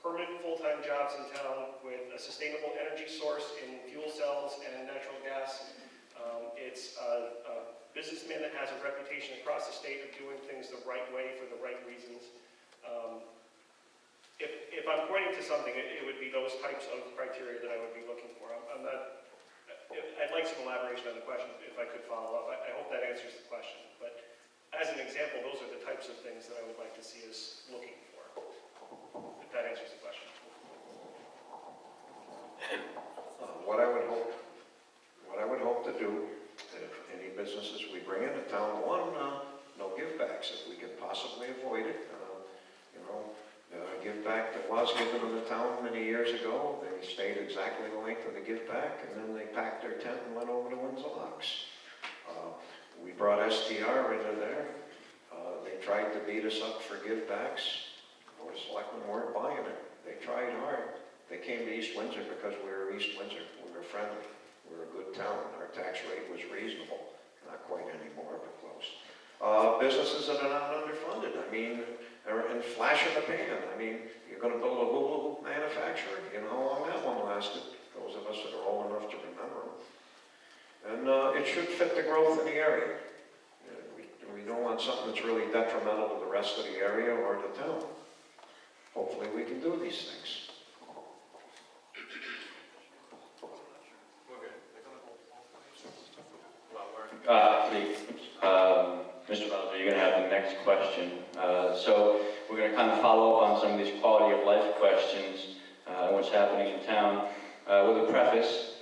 permanent full-time jobs in town with a sustainable energy source in fuel cells and natural gas. It's a businessman that has a reputation across the state of doing things the right way for the right reasons. If I'm pointing to something, it would be those types of criteria that I would be looking for. I'd like some elaboration on the question if I could follow up. I hope that answers the question. But as an example, those are the types of things that I would like to see us looking for. If that answers the question. What I would hope to do, if any businesses we bring into town, no give-backs, if we could possibly avoid it. Give back that was given to the town many years ago. They stayed exactly the length of the give back, and then they packed their tent and went over to Windsor Locks. We brought STR into there. They tried to beat us up for give backs. Board of Selectmen weren't buying it. They tried hard. They came to East Windsor because we were East Windsor. We were friendly. We were a good town. Our tax rate was reasonable. Not quite anymore, but close. Businesses that are not underfunded. I mean, they're in flash in the pan. I mean, you're going to build a hula hoop manufacturer. You know how long that one lasted. Those of us that are old enough to remember them. And it should fit the growth in the area. We don't want something that's really detrimental to the rest of the area or the town. Hopefully we can do these things. Mr. Bowsza, you're going to have the next question. So we're going to kind of follow up on some of these quality of life questions, what's happening in town, with a preface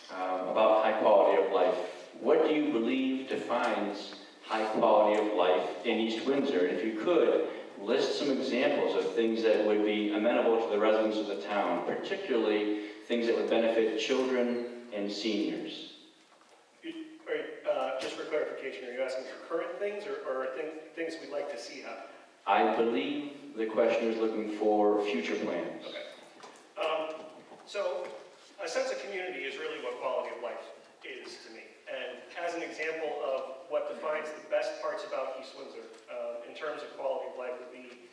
about high quality of life. What do you believe defines high quality of life in East Windsor? And if you could, list some examples of things that would be amenable to the residents of the town, particularly things that would benefit children and seniors. Just for clarification, are you asking for current things or things we'd like to see happen? I believe the questioner is looking for future plans. Okay. So a sense of community is really what quality of life is to me. And as an example of what defines the best parts about East Windsor in terms of quality of life would be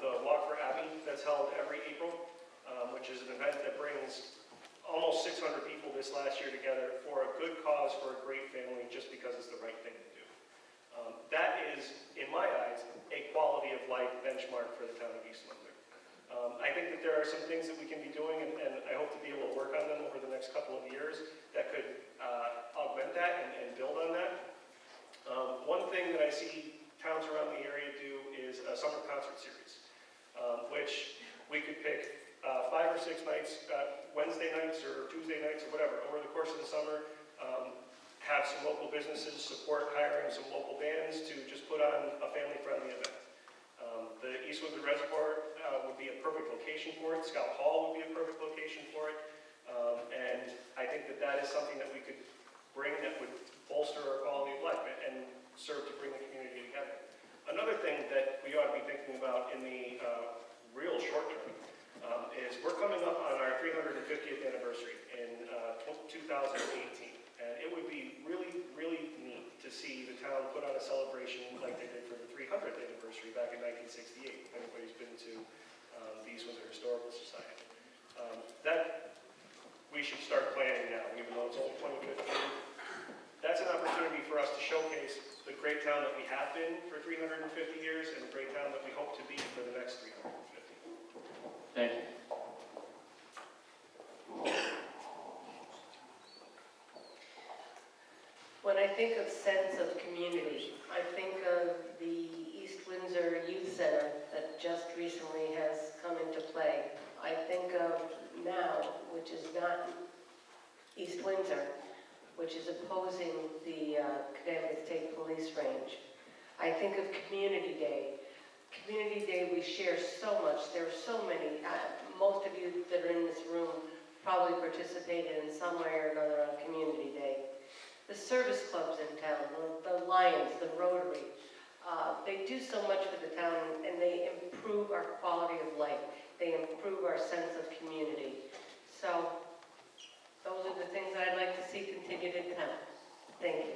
the Walk for Abbey that's held every April, which is an event that brings almost 600 people this last year together for a good cause, for a great family, just because it's the right thing to do. That is, in my eyes, a quality of life benchmark for the town of East Windsor. I think that there are some things that we can be doing, and I hope to be able to work on them over the next couple of years that could augment that and build on that. One thing that I see towns around the area do is a summer concert series, which we could pick 5 or 6 nights, Wednesday nights or Tuesday nights or whatever, over the course of the summer, have some local businesses support hiring some local bands to just put on a family-friendly event. The East Windsor Reservoir would be a perfect location for it. Scout Hall would be a perfect location for it. And I think that that is something that we could bring that would bolster our quality of life and serve to bring the community together. Another thing that we ought to be thinking about in the real short term is we're coming up on our 350th anniversary in 2018. And it would be really, really neat to see the town put on a celebration like they did for the 300th anniversary back in 1968, if anybody's been to the East Windsor Historical Society. That we should start planning now, even though it's only 2015. That's an opportunity for us to showcase the great town that we have been for 350 years and the great town that we hope to be for the next 350. Thank you. When I think of sense of community, I think of the East Windsor Youth Center that just recently has come into play. I think of now, which is not East Windsor, which is opposing the Connecticut State Police Range. I think of Community Day. Community Day, we share so much. There are so many. Most of you that are in this room probably participated in some way or another on Community Day. The service clubs in town, the Lions, the Rotary, they do so much for the town, and they improve our quality of life. They improve our sense of community. So those are the things that I'd like to see continued in town. Thank you.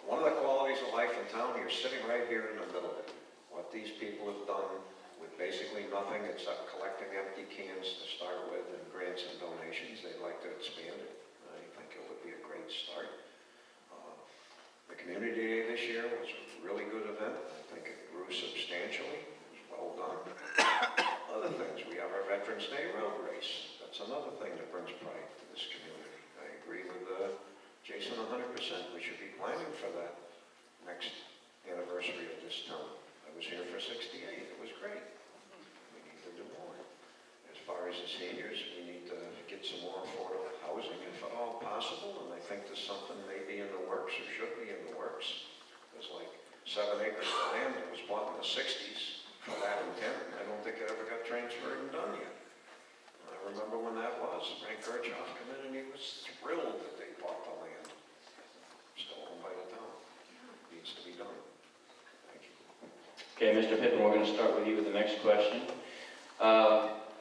One of the qualities of life in town, you're sitting right here in the middle of it. What these people have done with basically nothing except collecting empty cans to start with and grants and donations, they'd like to expand it. I think it would be a great start. The Community Day this year was a really good event. I think it grew substantially. It was well done. Other things, we have our Veterans Day road race. That's another thing that brings pride to this community. I agree with Jason 100%. We should be planning for that next anniversary of this town. I was here for 68. It was great. We need to do more. As far as the seniors, we need to get some more affordable housing if at all possible, and I think there's something maybe in the works or should be in the works. There's like 7 acres of land that was bought in the 60s for that intent, and I don't think it ever got transferred and done yet. I remember when that was. Frank Kirchhoff came in and he was thrilled that they bought the land. Still owned by the town. Needs to be done. Thank you. Okay, Mr. Pippin, we're going to start with you with the next question.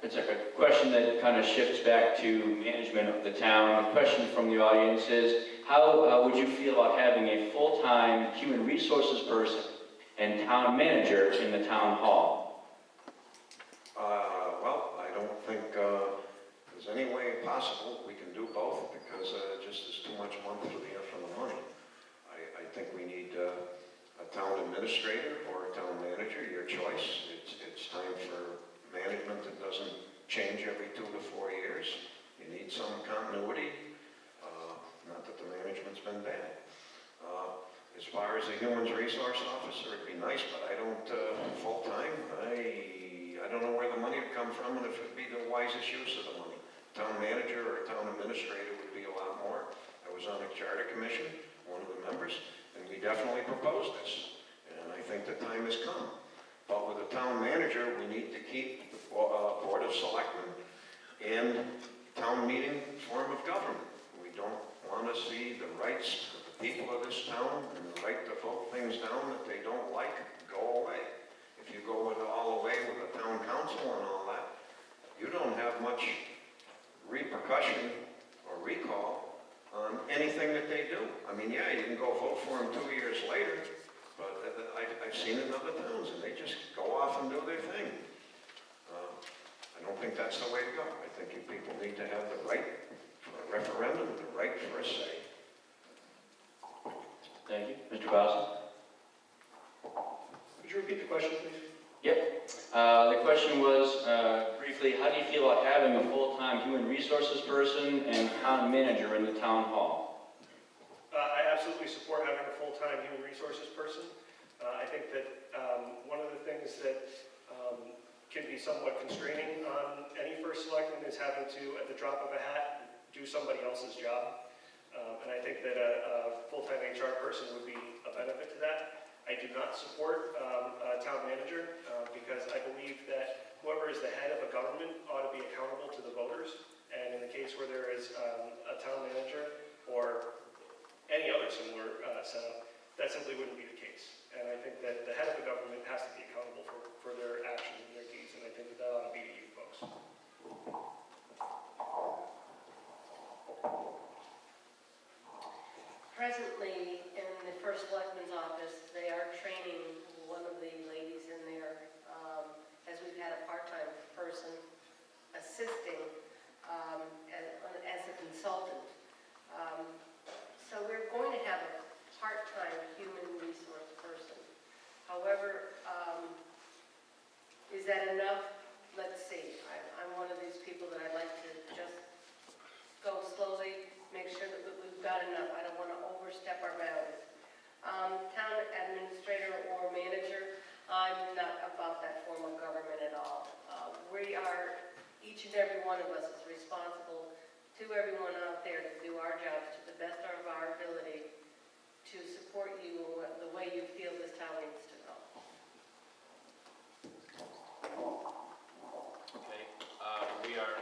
It's like a question that kind of shifts back to management of the town. The question from the audience is, how would you feel about having a full-time human resources person and town manager in the town hall? Well, I don't think there's any way possible we can do both because just there's too much money for the money. I think we need a town administrator or a town manager, your choice. It's time for management that doesn't change every 2 to 4 years. You need some continuity. Not that the management's been bad. As far as the human resource officer, it'd be nice, but I don't, full-time, I don't know where the money would come from and if it'd be the wisest use of the money. Town manager or a town administrator would be a lot more. I was on a charter commission, one of the members, and we definitely proposed this. And I think the time has come. But with a town manager, we need to keep the Board of Selectmen and town meeting form of government. We don't want to see the rights of the people of this town and the right to vote things down that they don't like go away. If you go all the way with the town council and all that, you don't have much repercussion or recall on anything that they do. I mean, yeah, you can go vote for them 2 years later, but I've seen it in other towns, and they just go off and do their thing. I don't think that's the way to go. I think you people need to have the right for a referendum and the right for a say. Thank you. Mr. Bowsza? Could you repeat the question, please? Yep. The question was, briefly, how do you feel about having a full-time human resources person and town manager in the town hall? I absolutely support having a full-time human resources person. I think that one of the things that can be somewhat constraining on any first selectman is having to, at the drop of a hat, do somebody else's job. And I think that a full-time HR person would be a benefit to that. I do not support a town manager because I believe that whoever is the head of a government ought to be accountable to the voters. And in the case where there is a town manager or any other similar setup, that simply wouldn't be the case. And I think that the head of the government has to be accountable for their actions and their deeds, and I think that ought to be to you folks. Presently, in the first selectman's office, they are training one of the ladies in there, as we've had a part-time person assisting as a consultant. So we're going to have a part-time human resource person. However, is that enough? Let's see. I'm one of these people that I like to just go slowly, make sure that we've got enough. I don't want to overstep our bounds. Town administrator or manager each and every one of us is responsible to everyone out there to do our jobs to the best of our ability to support you the way you feel this town needs to go. Okay, we are,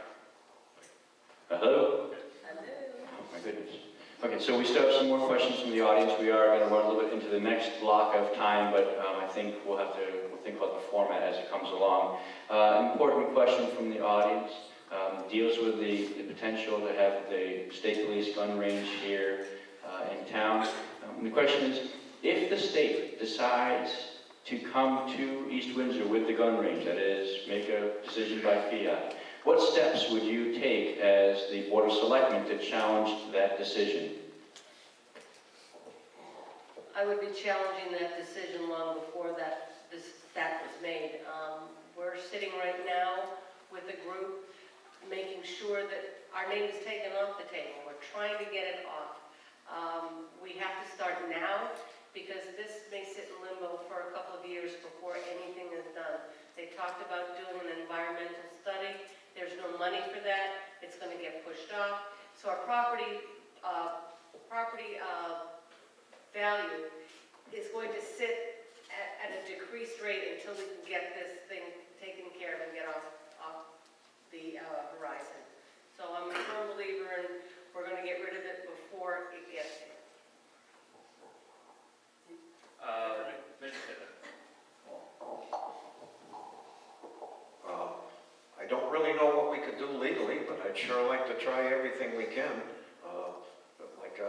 Hello? Hello. Oh, my goodness. Okay, so we still have some more questions from the audience. We are going to run a little bit into the next block of time, but I think we'll think about the format as it comes along. Important question from the audience deals with the potential to have the state police gun range here in town. The question is, if the state decides to come to East Windsor with the gun range, that is, make a decision by fiat, what steps would you take as the Board of Selectmen to challenge that decision? I would be challenging that decision long before that was made. We're sitting right now with a group making sure that our name is taken off the table. We're trying to get it off. We have to start now because this may sit in limbo for a couple of years before anything is done. They talked about doing an environmental study. There's no money for that. It's going to get pushed off. So our property value is going to sit at a decreased rate until we can get this thing taken care of and get off the horizon. So I'm a firm believer in we're going to get rid of it before it gets here. Mr. Pippin. I don't really know what we could do legally, but I'd sure like to try everything we can. Like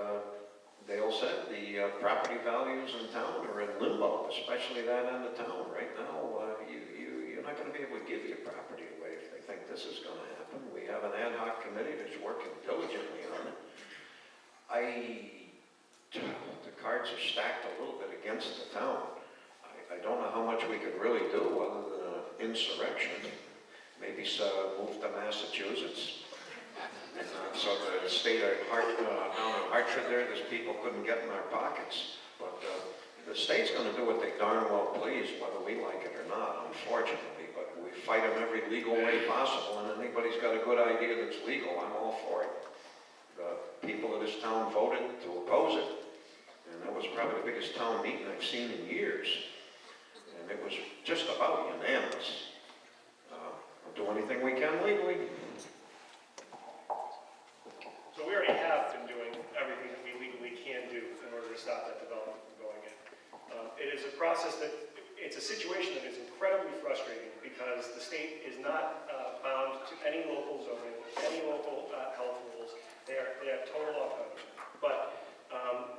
Dale said, the property values in town are in limbo, especially that end of town. Right now, you're not going to be able to give your property away if they think this is going to happen. We have an ad hoc committee that's working diligently on it. The cards are stacked a little bit against the town. I don't know how much we could really do other than insurrection. Maybe move to Massachusetts. And, so the state of down in Hartford there's people couldn't get in our pockets. But the state's going to do what they darn well please, whether we like it or not, unfortunately. But we fight them every legal way possible, and anybody's got a good idea that's legal, I'm all for it. The people of this town voted to oppose it. And that was probably the biggest town meeting I've seen in years. And it was just about unanimous. We'll do anything we can legally. So we already have been doing everything that we legally can do in order to stop that development from going in. It is a process it's a situation that is incredibly frustrating because the state is not bound to any local zoning, any local health rules. They have total autonomy. But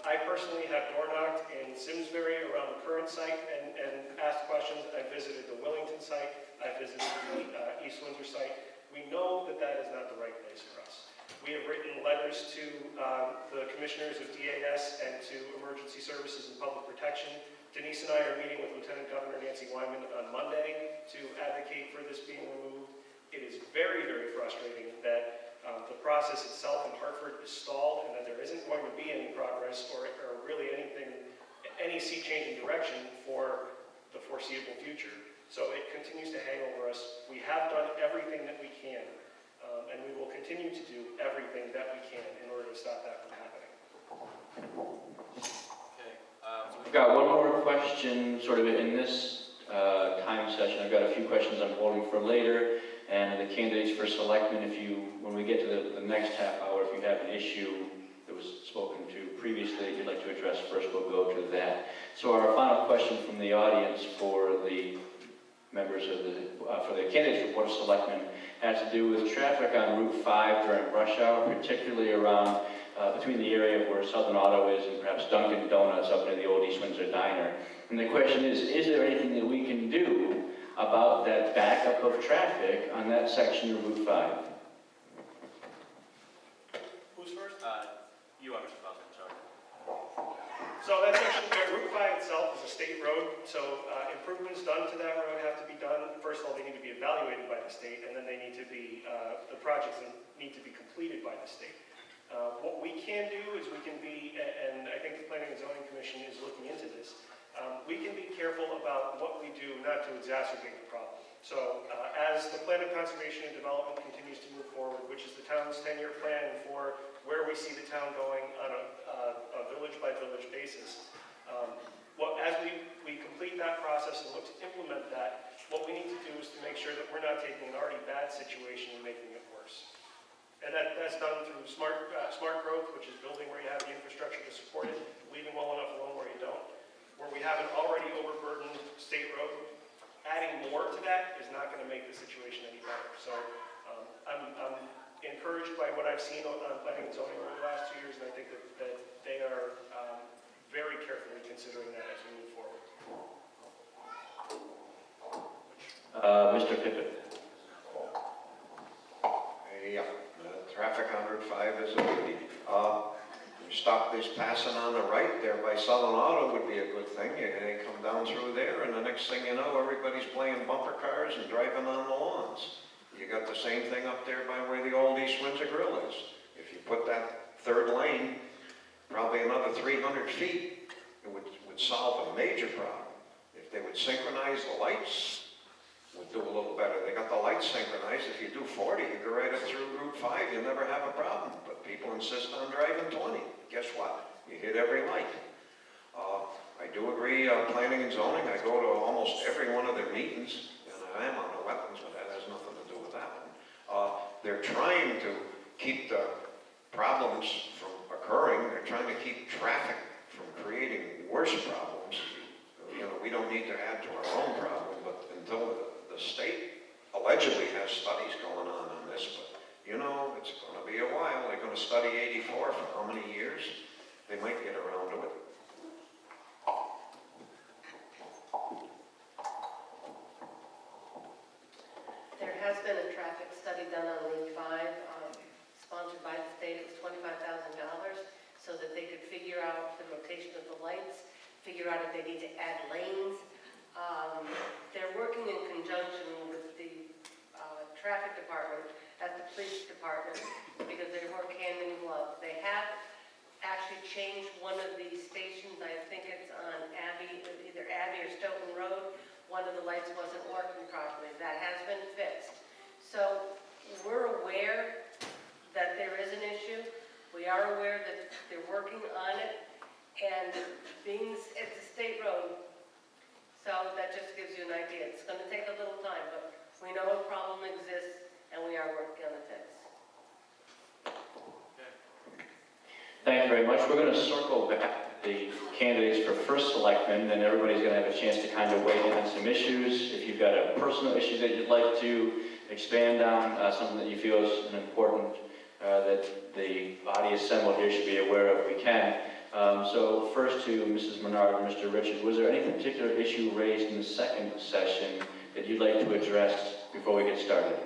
I personally have door knocked in Simsbury around the current site and asked questions. I visited the Willington site. I visited the East Windsor site. We know that that is not the right place for us. We have written letters to the commissioners of DAS and to Emergency Services and Public Protection. Denise and I are meeting with Lieutenant Governor Nancy Wyman on Monday to advocate for this being removed. It is very, very frustrating that the process itself in Hartford is stalled and that there isn't going to be any progress or really any sea change in direction for the foreseeable future. So it continues to hang over us. We have done everything that we can, and we will continue to do everything that we can in order to stop that from happening. Okay. I've got one more question sort of in this time session. I've got a few questions I'm holding for later. And the candidates for selectmen, when we get to the next half hour, if you have an issue that was spoken to previously that you'd like to address first, we'll go to that. So our final question from the audience for the members of for the candidates for Board of Selectmen has to do with traffic on Route 5 during rush hour, particularly around between the area where Southern Auto is and perhaps Dunkin' Donuts up near the old East Windsor Diner. And the question is there anything that we can do about that backup of traffic on that section of Route 5? Who's first? You are Mr. Bowsza, sorry. So that section, Route 5 itself is a state road, so improvements done to that road have to be done. First of all, they need to be evaluated by the state, and then they need to be, the projects need to be completed by the state. What we can do is we can be, and I think the Planning and Zoning Commission is looking into this, we can be careful about what we do not to exacerbate the problem. So as the plan of conservation and development continues to move forward, which is the town's 10-year plan for where we see the town going on a village-by-village basis, as we complete that process and look to implement that, what we need to do is to make sure that we're not taking an already bad situation and making it worse. And that's done through smart growth, which is building where you have the infrastructure to support it, leaving well enough alone where you don't. Where we have an already overburdened state road, adding more to that is not going to make the situation any better. So I'm encouraged by what I've seen on planning and zoning over the last 2 years, and I think that they are very carefully considering that as we move forward. Mr. Pippin. Yeah, traffic on Route 5 is a beauty. Stop this passing on the right there by Southern Auto would be a good thing. They come down through there, and the next thing you know, everybody's playing bumper cars and driving on the lawns. You got the same thing up there by where the old East Windsor Grill is. If you put that third lane, probably another 300 feet, it would solve a major problem. If they would synchronize the lights, would do a little better. They got the lights synchronized. If you do 40, you go right up through Route 5, you'll never have a problem. But people insist on driving 20. Guess what? You hit every light. I do agree, planning and zoning, I go to almost every one of their meetings, and I am on the wetlands, but that has nothing to do with that one. They're trying to keep the problems from occurring. They're trying to keep traffic from creating worse problems. You know, we don't need to add to our own problem, but until the state allegedly has studies going on this, but you know, it's going to be a while. They're going to study 84 for how many years? They might get around to it. There has been a traffic study done on Route 5, sponsored by the state. It was $25,000 so that they could figure out the rotation of the lights, figure out if they need to add lanes. They're working in conjunction with the traffic department at the police department because they work hand in glove. They have actually changed one of the stations. I think it's on either Abbey or Stoughton Road. One of the lights wasn't working properly. That has been fixed. So we're aware that there is an issue. We are aware that they're working on it. And being it's a state road, so that just gives you an idea. It's going to take a little time, but we know a problem exists, and we are working on the fix. Thank you very much. We're going to circle back to the candidates for first selectman, and everybody's going to have a chance to kind of weigh in on some issues. If you've got a personal issue that you'd like to expand on, something that you feel is important that the body assembled here should be aware of, we can. So first to Mrs. Menard and Mr. Richard, was there any particular issue raised in the second session that you'd like to address before we get started?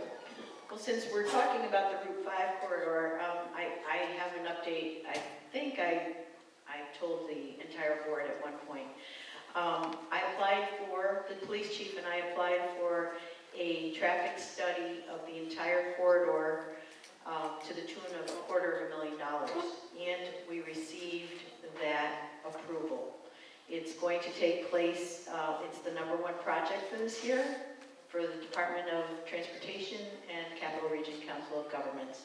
Well, since we're talking about the Route 5 corridor, I have an update. I think I told the entire board at one point. I applied for, the police chief and I applied for a traffic study of the entire corridor to the tune of $250,000, and we received that approval. It's going to take place, it's the #1 project for this year for the Department of Transportation and Capital Region Council of Governments.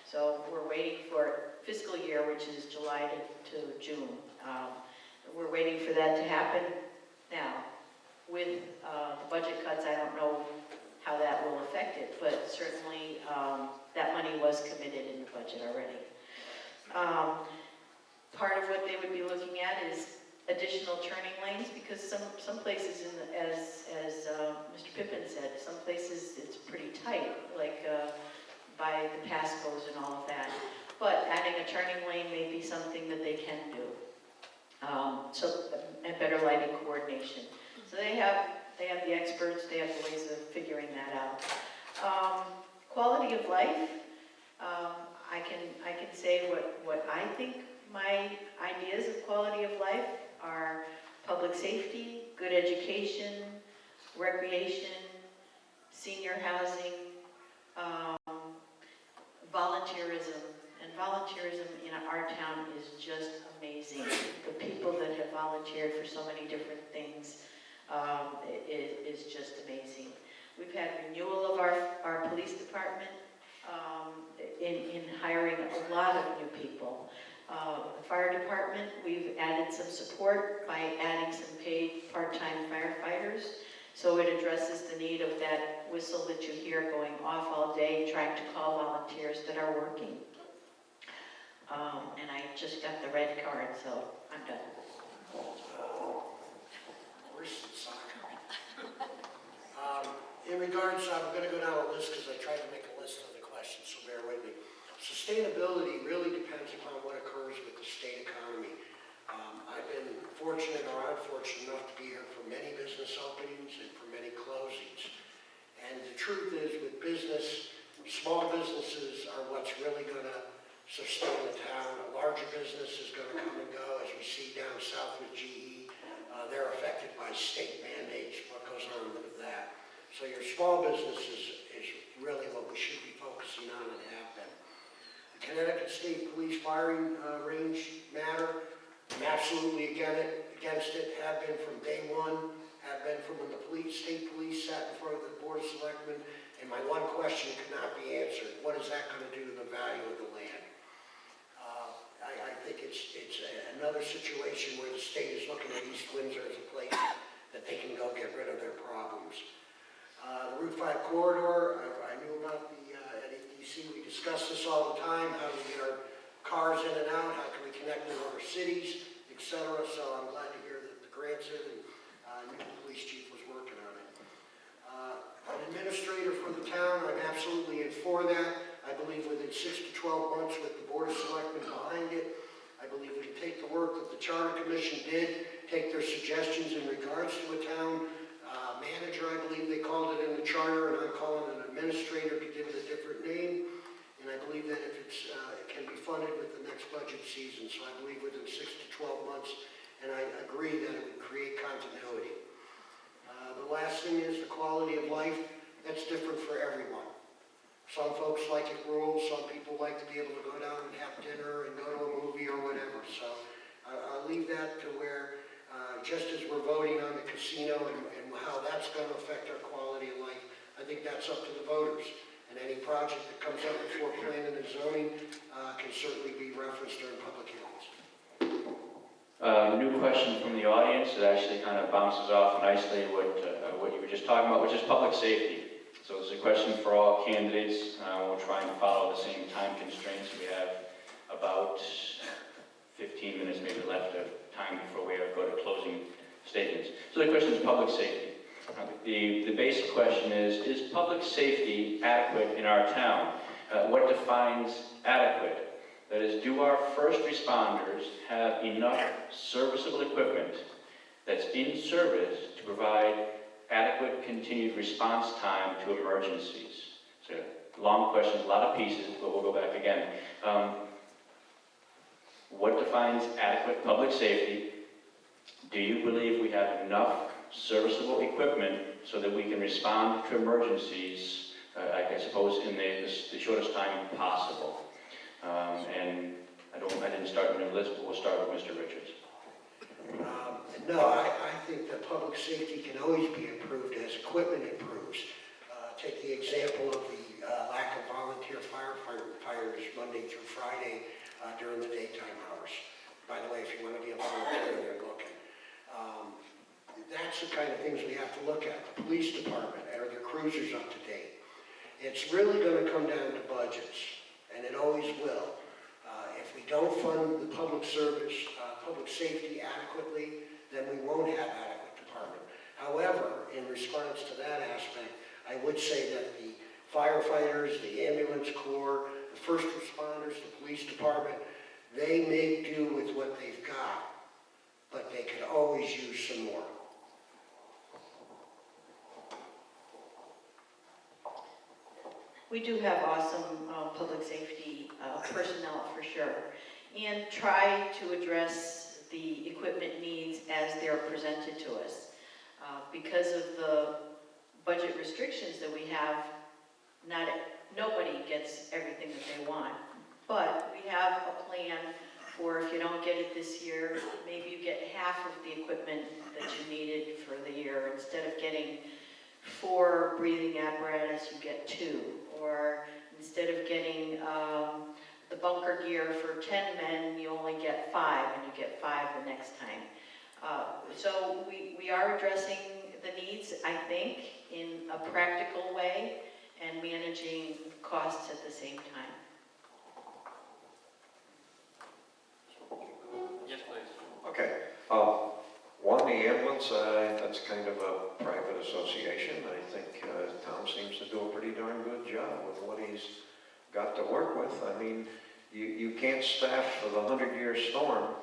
So we're waiting for fiscal year, which is July to June. We're waiting for that to happen. Now, with the budget cuts, I don't know how that will affect it, but certainly that money was committed in the budget already. Part of what they would be looking at is additional turning lanes, because some places, as Mr. Pippin said, some places it's pretty tight, like by the Pascos and all of that. But adding a turning lane may be something that they can do. And better lighting coordination. So they have the experts, they have the ways of figuring that out. Quality of life, I can say what I think my ideas of quality of life are: public safety, good education, recreation, senior housing, volunteerism. And volunteerism in our town is just amazing. The people that have volunteered for so many different things is just amazing. We've had renewal of our police department in hiring a lot of new people. The fire department, we've added some support by adding some paid part-time firefighters. So it addresses the need of that whistle that you hear going off all day, trying to call volunteers that are working. And I just got the red card, so I'm done. Where's the soccer? In regards, I'm going to go down a list because I tried to make a list of the questions, so bear with me. Sustainability really depends upon what occurs with the state economy. I've been fortunate or unfortunate enough to be here for many business openings and for many closings. And the truth is, with business, small businesses are what's really going to sustain the town. A larger business is going to come and go, as we see down south with GE. They're affected by state mandates, what goes on with that. So your small business is really what we should be focusing on and have been. The Connecticut State Police firing range matter, I'm absolutely against it, have been from day one, have been from when the state police sat in front of the Board of Selectmen, and my one question could not be answered. What is that going to do to the value of the land? I think it's another situation where the state is looking at East Windsor as a place that they can go get rid of their problems. The Route 5 corridor, I knew about the NEDC. We discuss this all the time, how do we get our cars in and out, how can we connect with other cities, etc. So I'm glad to hear that the grant's in and the new police chief was working on it. An administrator for the town, I'm absolutely in for that. I believe within 6 to 12 months with the Board of Selectmen behind it, I believe we can take the work that the Charter Commission did, take their suggestions in regards to a town manager, I believe they called it in the charter, and I'm calling it an administrator to give it a different name. And I believe that if it can be funded with the next budget season, so I believe within 6 to 12 months, and I agree that it would create continuity. The last thing is the quality of life. That's different for everyone. Some folks like it rural, some people like to be able to go down and have dinner and go to a movie or whatever. So I'll leave that to where, just as we're voting on the casino and how that's going to affect our quality of life, I think that's up to the voters. And any project that comes up before planning and zoning can certainly be referenced during public hearings. New question from the audience that actually kind of bounces off nicely what you were just talking about, which is public safety. So it's a question for all candidates. We'll try and follow the same time constraints. We have about 15 minutes maybe left of time before we go to closing statements. So the question is public safety. The basic question is public safety adequate in our town? What defines adequate? That is, do our first responders have enough serviceable equipment that's in service to provide adequate continued response time to emergencies? So, long question, a lot of pieces, but we'll go back again. What defines adequate public safety? Do you believe we have enough serviceable equipment so that we can respond to emergencies, I suppose, in the shortest time possible? And I didn't start a new list, but we'll start with Mr. Richards. No, I think that public safety can always be improved as equipment improves. Take the example of the lack of volunteer firefighters Monday through Friday during the daytime hours. By the way, if you want to be a volunteer, they're looking. That's the kind of things we have to look at. The police department, are their cruisers up to date? It's really going to come down to budgets, and it always will. If we don't fund the public service, public safety adequately, then we won't have adequate department. However, in response to that aspect, I would say that the firefighters, the ambulance corps, the first responders, the police department, they make do with what they've got, but they could always use some more. We do have awesome public safety personnel for sure, and try to address the equipment needs as they're presented to us. Because of the budget restrictions that we have, nobody gets everything that they want, but we have a plan for if you don't get it this year, maybe you get half of the equipment that you needed for the year instead of getting 4 breathing apparatus, you get 2. Or instead of getting the bunker gear for 10 men, you only get 5, and you get 5 the next time. So we are addressing the needs, I think, in a practical way and managing costs at the same time. Yes, please. Okay. One, the ambulance, that's kind of a private association. I think Tom seems to do a pretty darn good job with what he's got to work with. I mean, you can't staff for the 100-year storm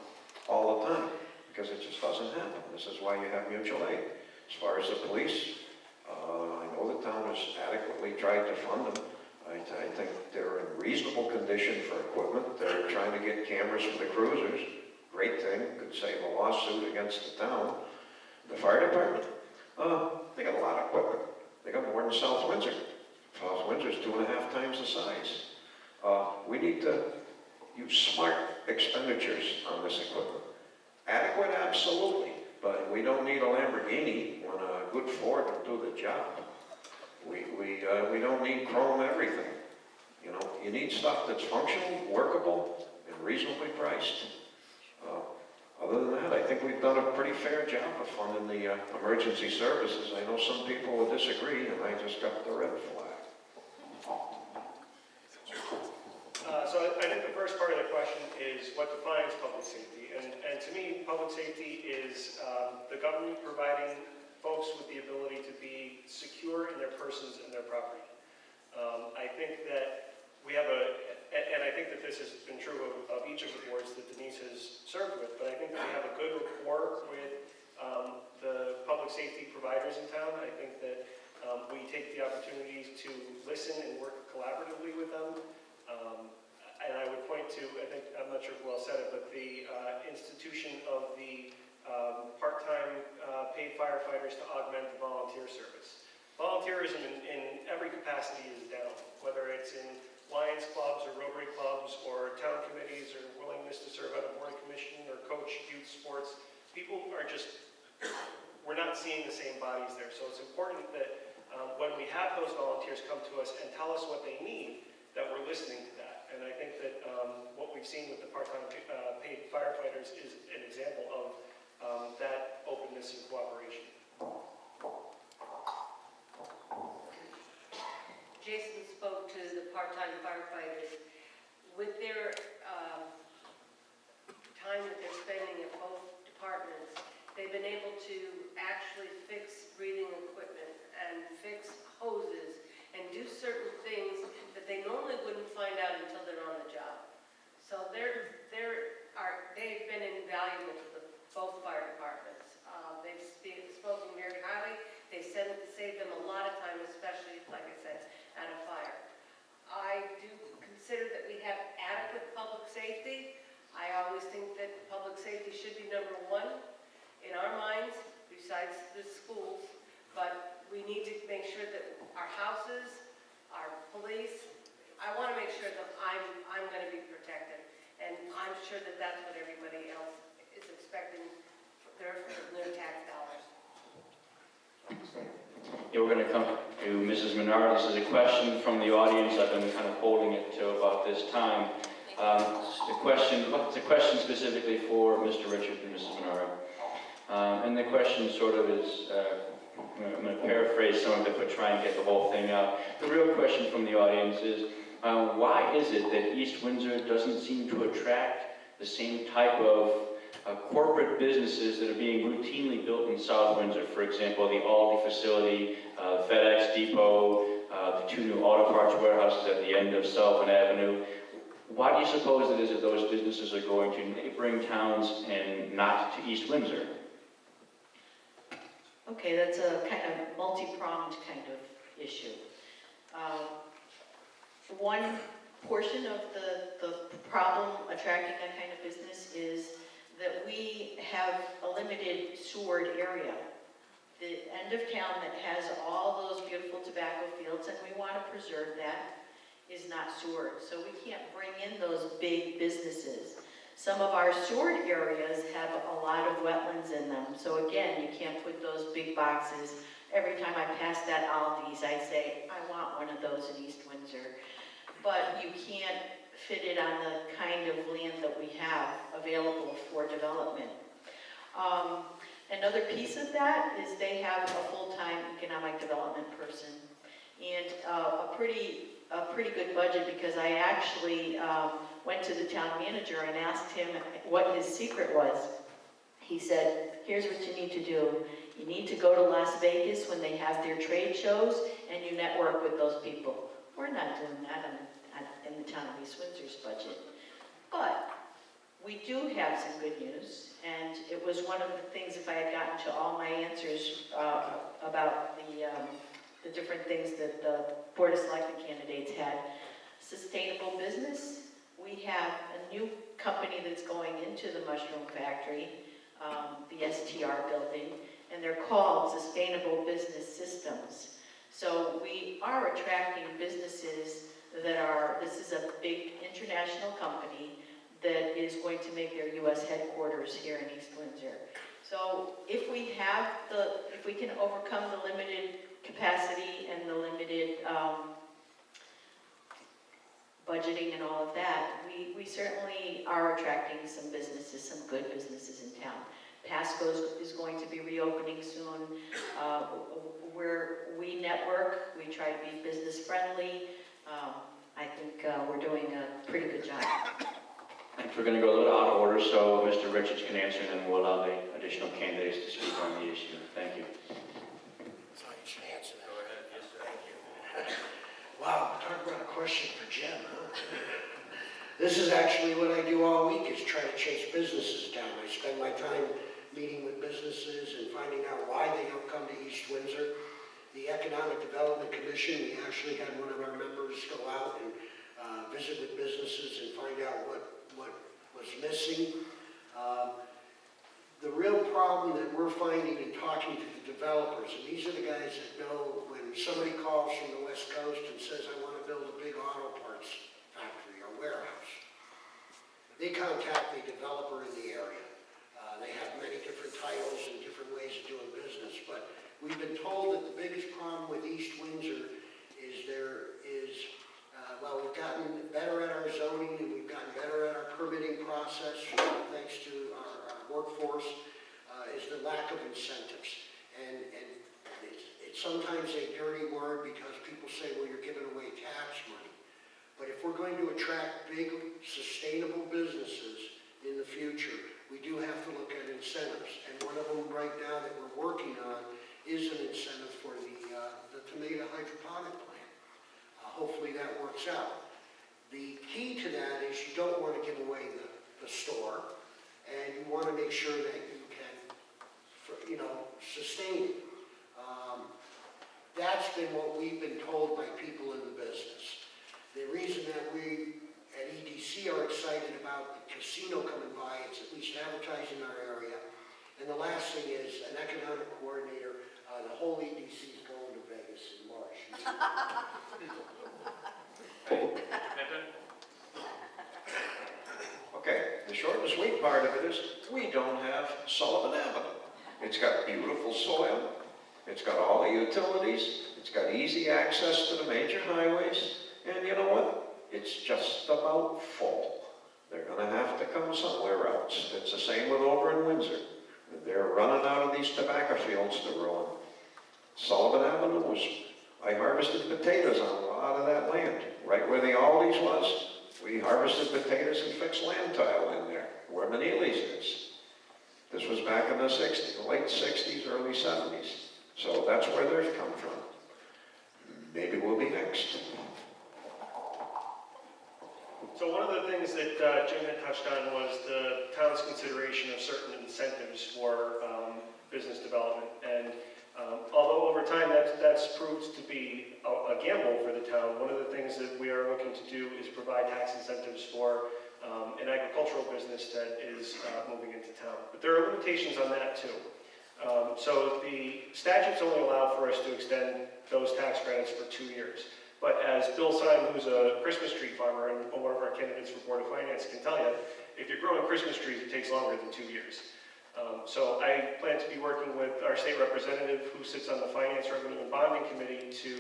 all the time because it just doesn't happen. This is why you have mutual aid. As far as the police, I know the town has adequately tried to fund them. I think they're in reasonable condition for equipment. They're trying to get cameras for the cruisers. Great thing, could save a lawsuit against the town. The fire department, they got a lot of equipment. They got more than South Windsor. South Windsor's 2.5 times the size. We need to use smart expenditures on this equipment. Adequate, absolutely, but we don't need a Lamborghini when a good Ford will do the job. We don't need chrome everything. You know, you need stuff that's functional, workable, and reasonably priced. Other than that, I think we've done a pretty fair job of funding the emergency services. I know some people will disagree, and I just got the red flag. So I think the first part of the question is what defines public safety? And to me, public safety is the government providing folks with the ability to be secure in their persons and their property. I think that we have and I think that this has been true of each of the boards that Denise has served with, but I think that we have a good rapport with the public safety providers in town. I think that we take the opportunities to listen and work collaboratively with them. And I would point to, I'm not sure who else said it, but the institution of the part-time paid firefighters to augment the volunteer service. Volunteerism in every capacity is down, whether it's in Lions clubs or Rotary clubs or town committees or willingness to serve on a board commission or coach youth sports. People are just, we're not seeing the same bodies there. So it's important that when we have those volunteers come to us and tell us what they need, that we're listening to that. And I think that what we've seen with the part-time paid firefighters is an example of that openness and cooperation. Jason spoke to the part-time firefighters. With their time that they're spending at both departments, they've been able to actually fix breathing equipment and fix hoses and do certain things that they normally wouldn't find out until they're on the job. So they've been invaluable to both fire departments. They've spoken very highly. They said it saved them a lot of time, especially, like I said, at a fire. I do consider that we have adequate public safety. I always think that public safety should be number 1 in our minds, besides the schools. But we need to make sure that our houses, our police, I want to make sure that I'm going to be protected. And I'm sure that that's what everybody else is expecting for their tax dollars. Yeah, we're going to come to Mrs. Menard. This is a question from the audience. I've been kind of holding it to about this time. It's a question specifically for Mr. Richard and Mrs. Menard. And the question sort of is, I'm going to paraphrase some of it, but try and get the whole thing out. The real question from the audience is, why is it that East Windsor doesn't seem to attract the same type of corporate businesses that are being routinely built in South Windsor? For example, the Aldi facility, FedEx Depot, the 2 new auto parts warehouses at the end of Sullivan Avenue. Why do you suppose it is that those businesses are going to neighboring towns and not to East Windsor? Okay, that's a kind of multi-pronged kind of issue. One portion of the problem attracting that kind of business is that we have a limited sewered area. The end of town that has all those beautiful tobacco fields, and we want to preserve that, is not sewered. So we can't bring in those big businesses. Some of our sewered areas have a lot of wetlands in them. So again, you can't put those big boxes every time I pass that Aldi's, I say, I want one of those in East Windsor. But you can't fit it on the kind of land that we have available for development. Another piece of that is they have a full-time economic development person and a pretty good budget, because I actually went to the town manager and asked him what his secret was. He said, here's what you need to do. You need to go to Las Vegas when they have their trade shows and you network with those people. We're not doing that in the town of East Windsor's budget. But we do have some good news, and it was one of the things, if I had gotten to all my answers about the different things that the Board of Selectmen candidates had. Sustainable business, we have a new company that's going into the mushroom factory, the STR building, and they're called Sustainable Business Systems. So we are attracting businesses that are, this is a big international company that is going to make their U.S. headquarters here in East Windsor. So if we can overcome the limited capacity and the limited budgeting and all of that, we certainly are attracting some businesses, some good businesses in town. Pasco's is going to be reopening soon. Where we network, we try to be business friendly. I think we're doing a pretty good job. We're going to go a little out of order, so Mr. Richards can answer, and then we'll allow the additional candidates to speak on the issue. Thank you. So you should answer that. Go ahead. Yes, sir. Thank you. Wow, talk about a question for Jim, huh? This is actually what I do all week, is try to chase businesses down. I spend my time meeting with businesses and finding out why they don't come to East Windsor. The Economic Development Commission, we actually had one of our members go out and visit with businesses and find out what was missing. The real problem that we're finding in talking to the developers, and these are the guys that know when somebody calls from the West Coast and says, I want to build a big auto parts factory or warehouse, they contact the developer in the area. They have many different titles and different ways of doing business, but we've been told that the biggest problem with East Windsor is well, we've gotten better at our zoning and we've gotten better at our permitting process, thanks to our workforce, is the lack of incentives. And it's sometimes a dirty word because people say, well, you're giving away tax money. But if we're going to attract big, sustainable businesses in the future, we do have to look at incentives. And one of them right now that we're working on is an incentive for the tomato hydroponic plant. Hopefully that works out. The key to that is you don't want to give away the store, and you want to make sure that you can, sustain it. That's been what we've been told by people in the business. The reason that we at EDC are excited about the casino coming by, it's at least advertising our area. And the last thing is an economic coordinator. The whole EDC is going to Vegas in March. Okay, the short and sweet part of it is we don't have Sullivan Avenue. It's got beautiful soil, it's got all the utilities, it's got easy access to the major highways, and you know what? It's just about full. They're going to have to come somewhere else. It's the same with over in Windsor. They're running out of these tobacco fields to ruin. Sullivan Avenue was, I harvested potatoes on a lot of that land. Right where the Aldi's was, we harvested potatoes and fixed land tile in there, where Menard's is. This was back in the 60s, late 60s, early 70s. So that's where they've come from. Maybe we'll be next. So one of the things that Jim had touched on was the town's consideration of certain incentives for business development. And although over time that's proved to be a gamble for the town, one of the things that we are looking to do is provide tax incentives for an agricultural business that is moving into town. But there are limitations on that too. So the statutes only allow for us to extend those tax credits for 2 years. But as Bill Syme, who's a Christmas tree farmer and one of our candidates for Board of Finance, can tell you, if you're growing Christmas trees, it takes longer than 2 years. So I plan to be working with our state representative who sits on the Finance, Revenue, and Bonding Committee to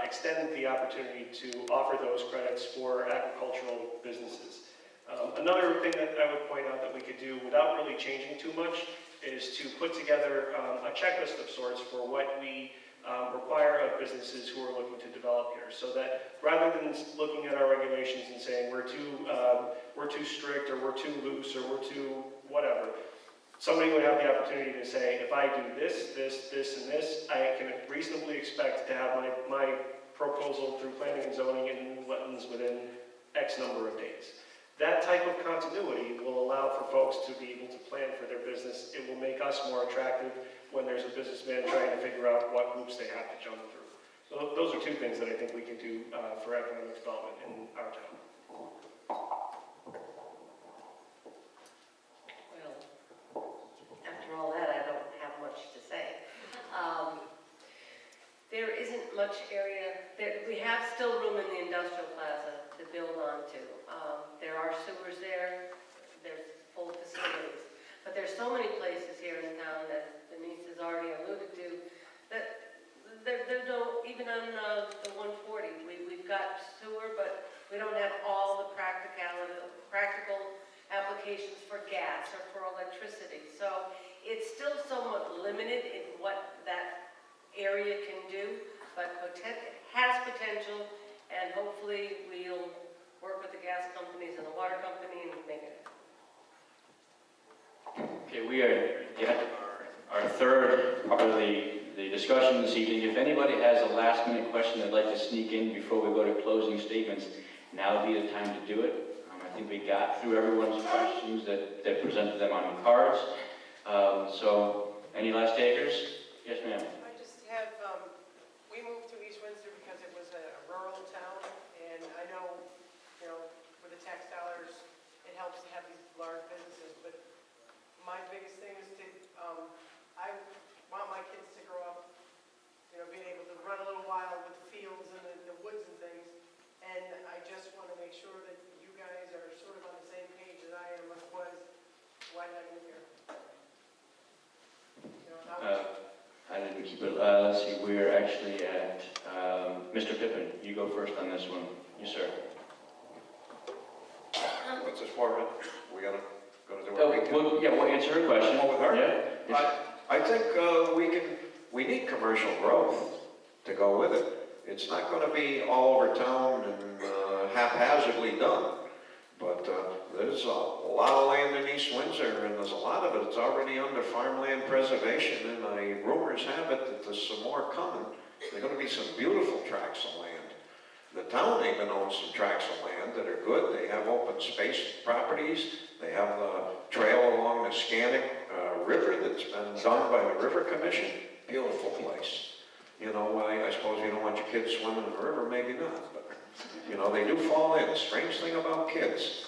extend the opportunity to offer those credits for agricultural businesses. Another thing that I would point out that we could do without really changing too much is to put together a checklist of sorts for what we require of businesses who are looking to develop here, so that rather than looking at our regulations and saying we're too strict or we're too loose or we're too whatever, somebody would have the opportunity to say, if I do this, this, this, and this, I can reasonably expect to have my proposal through planning and zoning and wetlands within X number of days. That type of continuity will allow for folks to be able to plan for their business. It will make us more attractive when there's a businessman trying to figure out what hoops they have to jump through. So those are two things that I think we can do for economic development in our town. Well, after all that, I don't have much to say. There isn't much area, we have still room in the industrial plaza to build onto. There are sewers there, there's full facilities, but there's so many places here in town that Denise has already alluded to, that there's no, even on the 140, we've got sewer, but we don't have all the practical applications for gas or for electricity. So it's still somewhat limited in what that area can do, but it has potential, and hopefully we'll work with the gas companies and the water company and make it. Okay, we are at our third part of the discussion this evening. If anybody has a last-minute question they'd like to sneak in before we go to closing statements, now would be the time to do it. I think we got through everyone's questions that presented them on the cards. So, any last takers? Yes, ma'am. I just have, we moved to East Windsor because it was a rural town, and I know, you know, with the tax dollars, it helps to have these large businesses, but my biggest thing is to, I want my kids to grow up, you know, being able to run a little while with the fields and the woods and things, and I just want to make sure that you guys are sort of on the same page that I am with why not move here? You know, I didn't keep it. Let's see, we're actually at Mr. Pippin. You go first on this one. Yes, sir. What's this for, man? We gonna do what we can? We'll answer her question. Oh, with her? Yeah. I think we need commercial growth to go with it. It's not going to be all over town and haphazardly done. But there's a lot of land in East Windsor, and there's a lot of it that's already under farmland preservation, and rumors have it that there's some more coming. There are going to be some beautiful tracts of land. The town even owns some tracts of land that are good. They have open space properties. They have the trail along the Scannick River that's been done by the River Commission. Beautiful place. You know, I suppose you don't want your kids swimming in the river, maybe not, but you know, they do fall in. Strange thing about kids.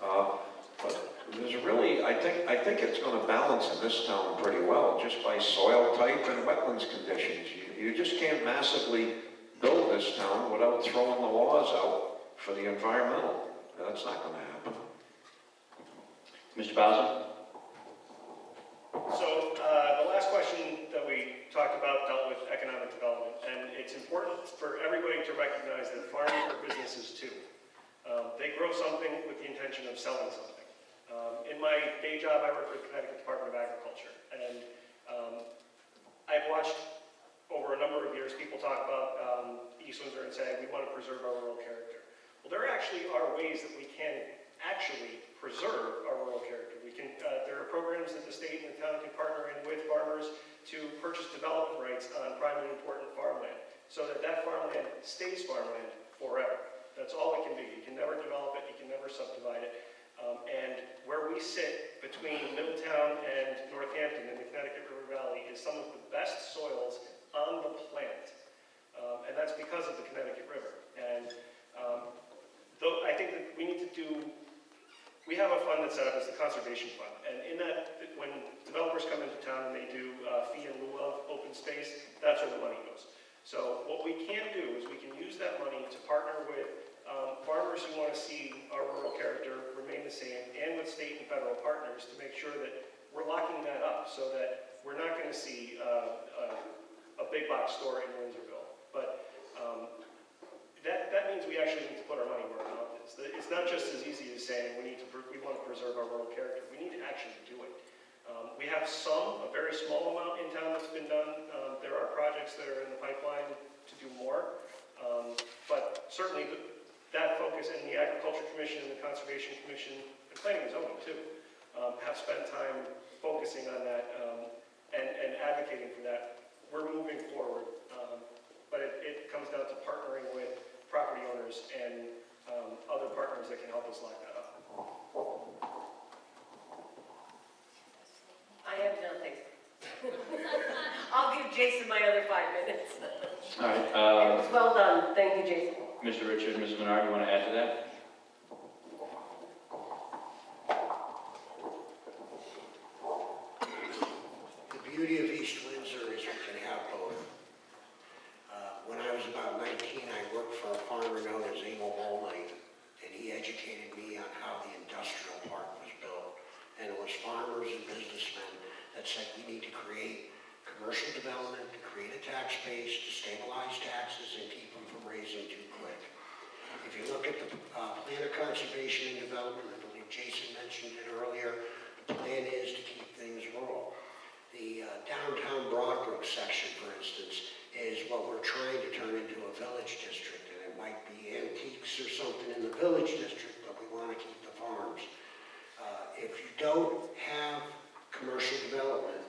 But there's really, I think it's going to balance in this town pretty well, just by soil type and wetlands conditions. You just can't massively build this town without throwing the laws out for the environmental. That's not going to happen. Mr. Bowsza? So the last question that we talked about dealt with economic development, and it's important for everybody to recognize that farmers are businesses too. They grow something with the intention of selling something. In my day job, I work for the Connecticut Department of Agriculture, and I've watched over a number of years people talk about East Windsor and say, we want to preserve our rural character. Well, there actually are ways that we can actually preserve our rural character. There are programs that the state and the town can partner in with farmers to purchase development rights on prime and important farmland, so that that farmland stays farmland forever. That's all it can be. You can never develop it, you can never subdivide it. And where we sit between Middletown and Northampton in the Connecticut River Valley is some of the best soils on the planet. And that's because of the Connecticut River. And though I think that we have a fund that's set up as the Conservation Fund. And in that, when developers come into town and they do fee in lieu of open space, that's where the money goes. So what we can do is we can use that money to partner with farmers who want to see our rural character remain the same, and with state and federal partners to make sure that we're locking that up so that we're not going to see a big box store in Windsorville. But that means we actually need to put our money where our mouth is. It's not just as easy as saying we want to preserve our rural character. We need to actually do it. We have a very small amount in town that's been done. There are projects that are in the pipeline to do more. But certainly that focus, and the Agriculture Commission and the Conservation Commission, and Planning and Zoning too, have spent time focusing on that and advocating for that. We're moving forward, but it comes down to partnering with property owners and other partners that can help us lock that up. I have nothing. I'll give Jason my other 5 minutes. All right, It was well done. Thank you, Jason. Mr. Richard, Ms. Menard, you want to add to that? The beauty of East Windsor is we can have both. When I was about 19, I worked for a farmer known as Emil Molnight, and he educated me on how the industrial park was built. And it was farmers and businessmen that said we need to create commercial development, to create a tax base, to stabilize taxes and keep them from raising too quick. If you look at the plan of conservation and development, I believe Jason mentioned it earlier, the plan is to keep things rural. The downtown Broadbrook section, for instance, is what we're trying to turn into a village district, and it might be antiques or something in the village district, but we want to keep the farms. If you don't have commercial development,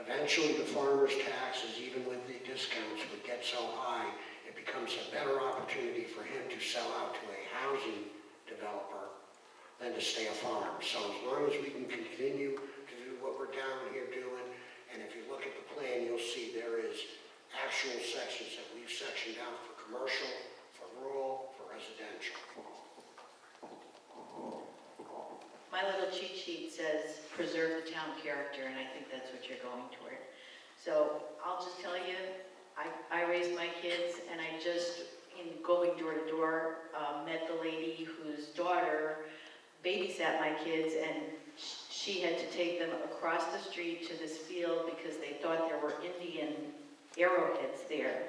eventually the farmer's taxes, even with the discounts, would get so high, it becomes a better opportunity for him to sell out to a housing developer than to stay a farm. So as long as we can continue to do what we're down here doing, and if you look at the plan, you'll see there is actual sections that we've sectioned out for commercial, for rural, for residential. My little cheat sheet says preserve the town character, and I think that's what you're going toward. So I'll just tell you, I raised my kids, and I just, in going door to door, met the lady whose daughter babysat my kids, and she had to take them across the street to this field because they thought there were Indian arrowheads there.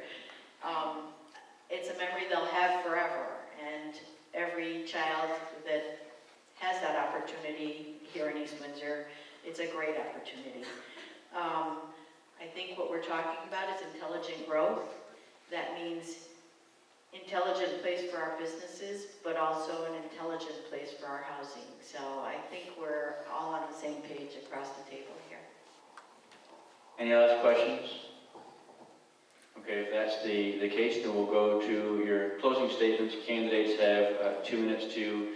It's a memory they'll have forever, and every child that has that opportunity here in East Windsor, it's a great opportunity. I think what we're talking about is intelligent growth. That means intelligent place for our businesses, but also an intelligent place for our housing. So I think we're all on the same page across the table here. Any other questions? Okay, if that's the case, then we'll go to your closing statements. Candidates have 2 minutes to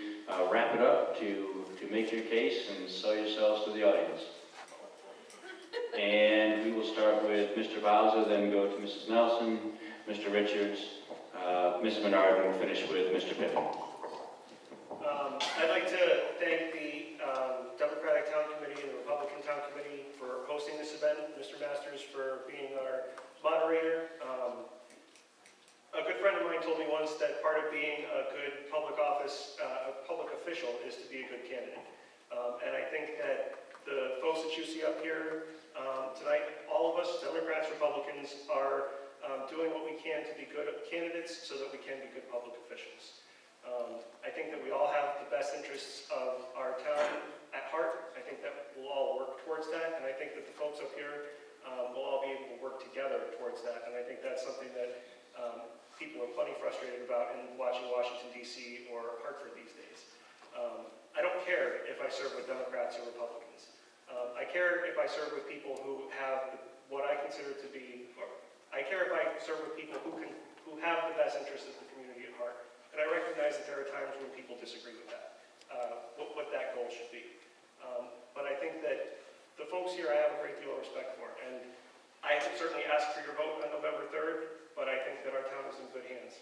wrap it up, to make your case and sell yourselves to the audience. And we will start with Mr. Bowsza, then go to Mrs. Nelson, Mr. Richards, Ms. Menard, and we'll finish with Mr. Pippin. I'd like to thank the Democratic Town Committee and the Republican Town Committee for hosting this event, Mr. Masters for being our moderator. A good friend of mine told me once that part of being a good public office, a public official, is to be a good candidate. And I think that the folks that you see up here tonight, all of us, Democrats, Republicans, are doing what we can to be good candidates so that we can be good public officials. I think that we all have the best interests of our town at heart. I think that we'll all work towards that, and I think that the folks up here will all be able to work together towards that, and I think that's something that people are plenty frustrated about in watching Washington, D.C. or Hartford these days. I don't care if I serve with Democrats or Republicans. I care if I serve with people who have what I consider to be, or I care if I serve with people who have the best interests of the community at heart. And I recognize that there are times when people disagree with that, what that goal should be. But I think that the folks here I have a great deal of respect for. And I can certainly ask for your vote on November 3rd, but I think that our town is in good hands.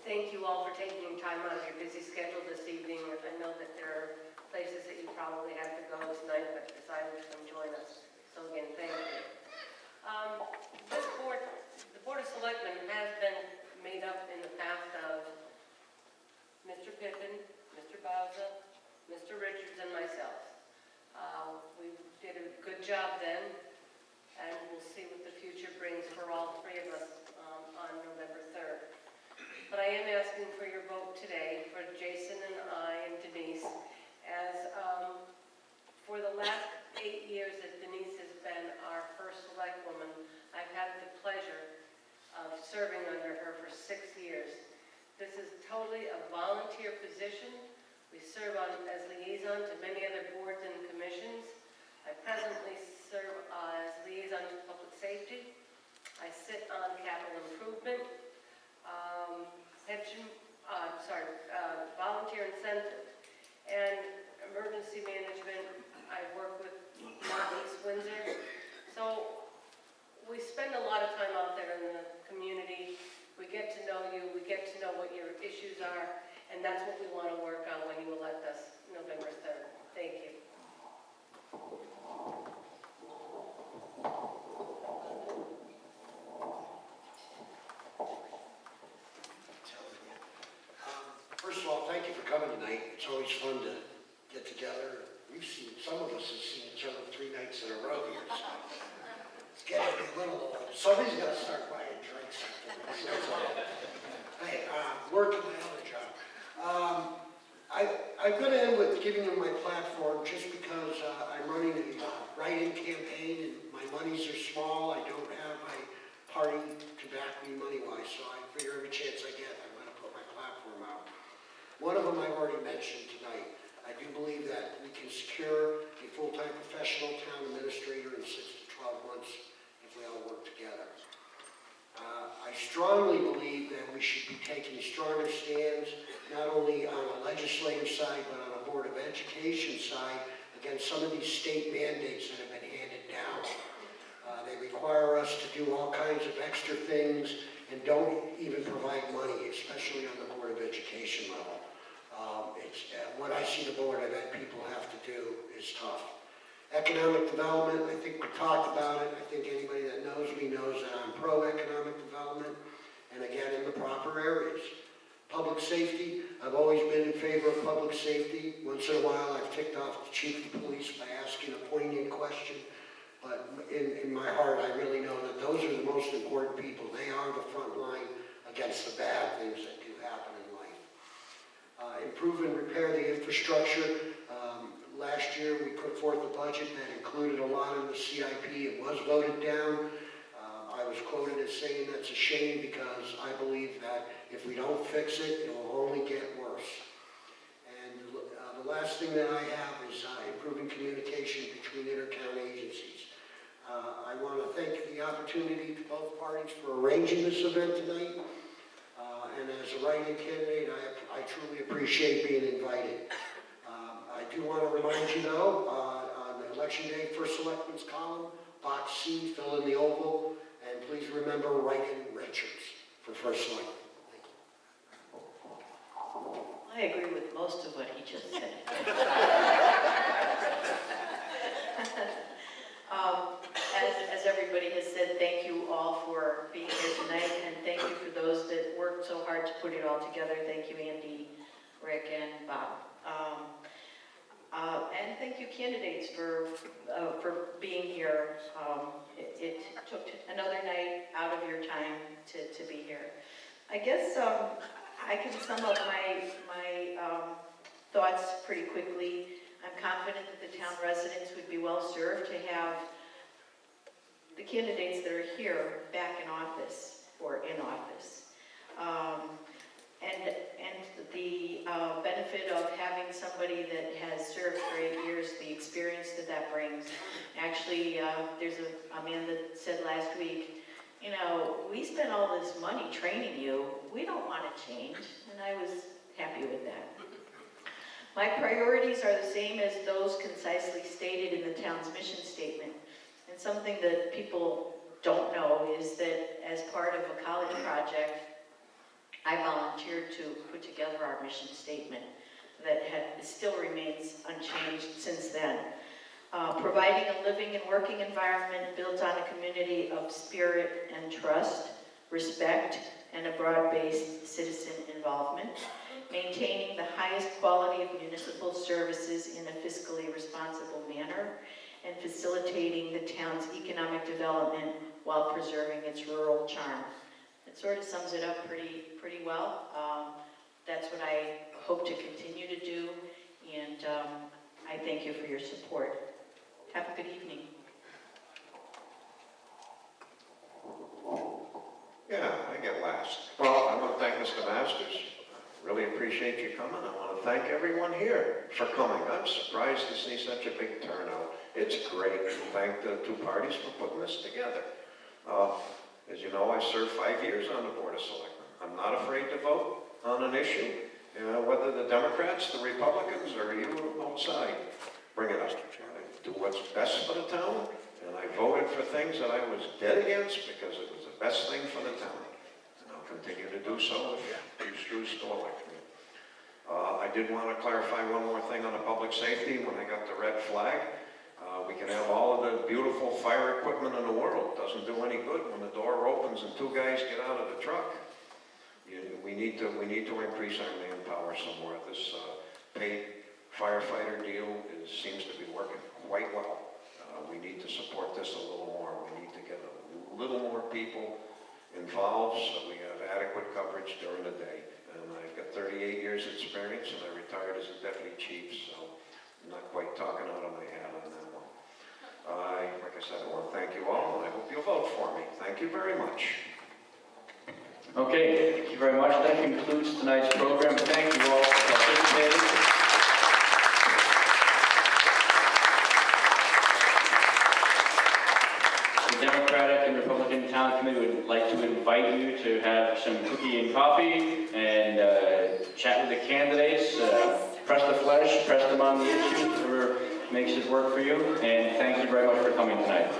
Thank you all for taking time out of your busy schedule this evening. I know that there are places that you probably have to go tonight, but decided to come join us. So again, thank you. This board, the Board of Selectmen has been made up in the past of Mr. Pippin, Mr. Mr. Richards and myself. We did a good job then, and we'll see what the future brings for all three of us on November 3rd. But I am asking for your vote today for Jason and I and Denise, as for the last 8 years that Denise has been our first select woman, I've had the pleasure of serving under her for 6 years. This is totally a volunteer position. We serve as liaison to many other boards and commissions. I presently serve as liaison to public safety. I sit on capital improvement, volunteer incentive, and emergency management. I work with East Windsor. So we spend a lot of time out there in the community. We get to know you, we get to know what your issues are, and that's what we want to work on when you elect us November 3rd. Thank you. First of all, thank you for coming tonight. It's always fun to get together. Some of us have seen each other 3 nights in a row here, so it's getting to be a little old. Somebody's got to start buying drinks. Hey, working my other job. I'm going to end with giving you my platform just because I'm running a write-in campaign and my monies are small. I don't have my party to back me money-wise, so I figure every chance I get, I'm going to put my platform out. One of them I've already mentioned tonight. I do believe that we can secure a full-time professional town administrator in 6 to 12 months if we all work together. I strongly believe that we should be taking stronger stands, not only on a legislative side, but on a Board of Education side, against some of these state mandates that have been handed down. They require us to do all kinds of extra things and don't even provide money, especially on the Board of Education level. What I see the Board of Ed people have to do is tough. Economic development, I think we talked about it. I think anybody that knows me knows that I'm pro-economic development, and again, in the proper areas. Public safety, I've always been in favor of public safety. Once in a while, I've ticked off the chief of police by asking a poignant question, but in my heart, I really know that those are the most important people. They are the front line against the bad things that do happen in life. Improve and repair the infrastructure. Last year, we put forth a budget that included a lot in the CIP. It was voted down. I was quoted as saying that's a shame because I believe that if we don't fix it, it will only get worse. And the last thing that I have is improving communication between inter-town agencies. I want to thank the opportunity to both parties for arranging this event tonight. And as a write-in candidate, I truly appreciate being invited. I do want to remind you, though, on Election Day, first selectman's column, box C, fill in the oval, and please remember write-in Richards for first selectman. Thank you. I agree with most of what he just said. As everybody has said, thank you all for being here tonight, and thank you for those that worked so hard to put it all together. Thank you, Andy, Rick, and Bob. And thank you, candidates, for being here. It took another night out of your time to be here. I guess I can sum up my thoughts pretty quickly. I'm confident that the town residents would be well served to have the candidates that are here back in office or in office. And the benefit of having somebody that has served for 8 years, the experience that brings. Actually, there's a man that said last week, you know, we spent all this money training you, we don't want to change, and I was happy with that. My priorities are the same as those concisely stated in the town's mission statement. And something that people don't know is that as part of a college project, I volunteered to put together our mission statement that still remains unchanged since then. Providing a living and working environment built on a community of spirit and trust, respect, and a and a broad-based citizen involvement, maintaining the highest quality of municipal services in a fiscally responsible manner, and facilitating the town's economic development while preserving its rural charm. It sort of sums it up pretty well. That's what I hope to continue to do, and I thank you for your support. Have a good evening. Yeah, I get last. Well, I want to thank Mr. Masters. Really appreciate you coming. I want to thank everyone here for coming. I'm surprised to see such a big turnout. It's great. And thank the two parties for putting this together. As you know, I served 5 years on the Board of Selectmen. I'm not afraid to vote on an issue, whether the Democrats, the Republicans, or you outside. Bring it up. I do what's best for the town, and I voted for things that I was dead against because it was the best thing for the town. And I'll continue to do so if you choose to elect me. I did want to clarify one more thing on the public safety. When I got the red flag, we can have all of the beautiful fire equipment in the world. It doesn't do any good when the door opens and two guys get out of the truck. We need to increase our manpower somewhere. This paid firefighter deal seems to be working quite well. We need to support this a little more. We need to get a little more people involved so we have adequate coverage during the day. And I've got 38 years experience and I retired as a deputy chief, so I'm not quite talking out of my hat on that one. Like I said, I want to thank you all and I hope you'll vote for me. Thank you very much. Okay, thank you very much. That concludes tonight's program. Thank you all for participating. The Democratic and Republican Town Committee would like to invite you to have some cookie and coffee and chat with the candidates, press the flesh, press them on the issues, whatever makes it work for you. And thank you very much for coming tonight.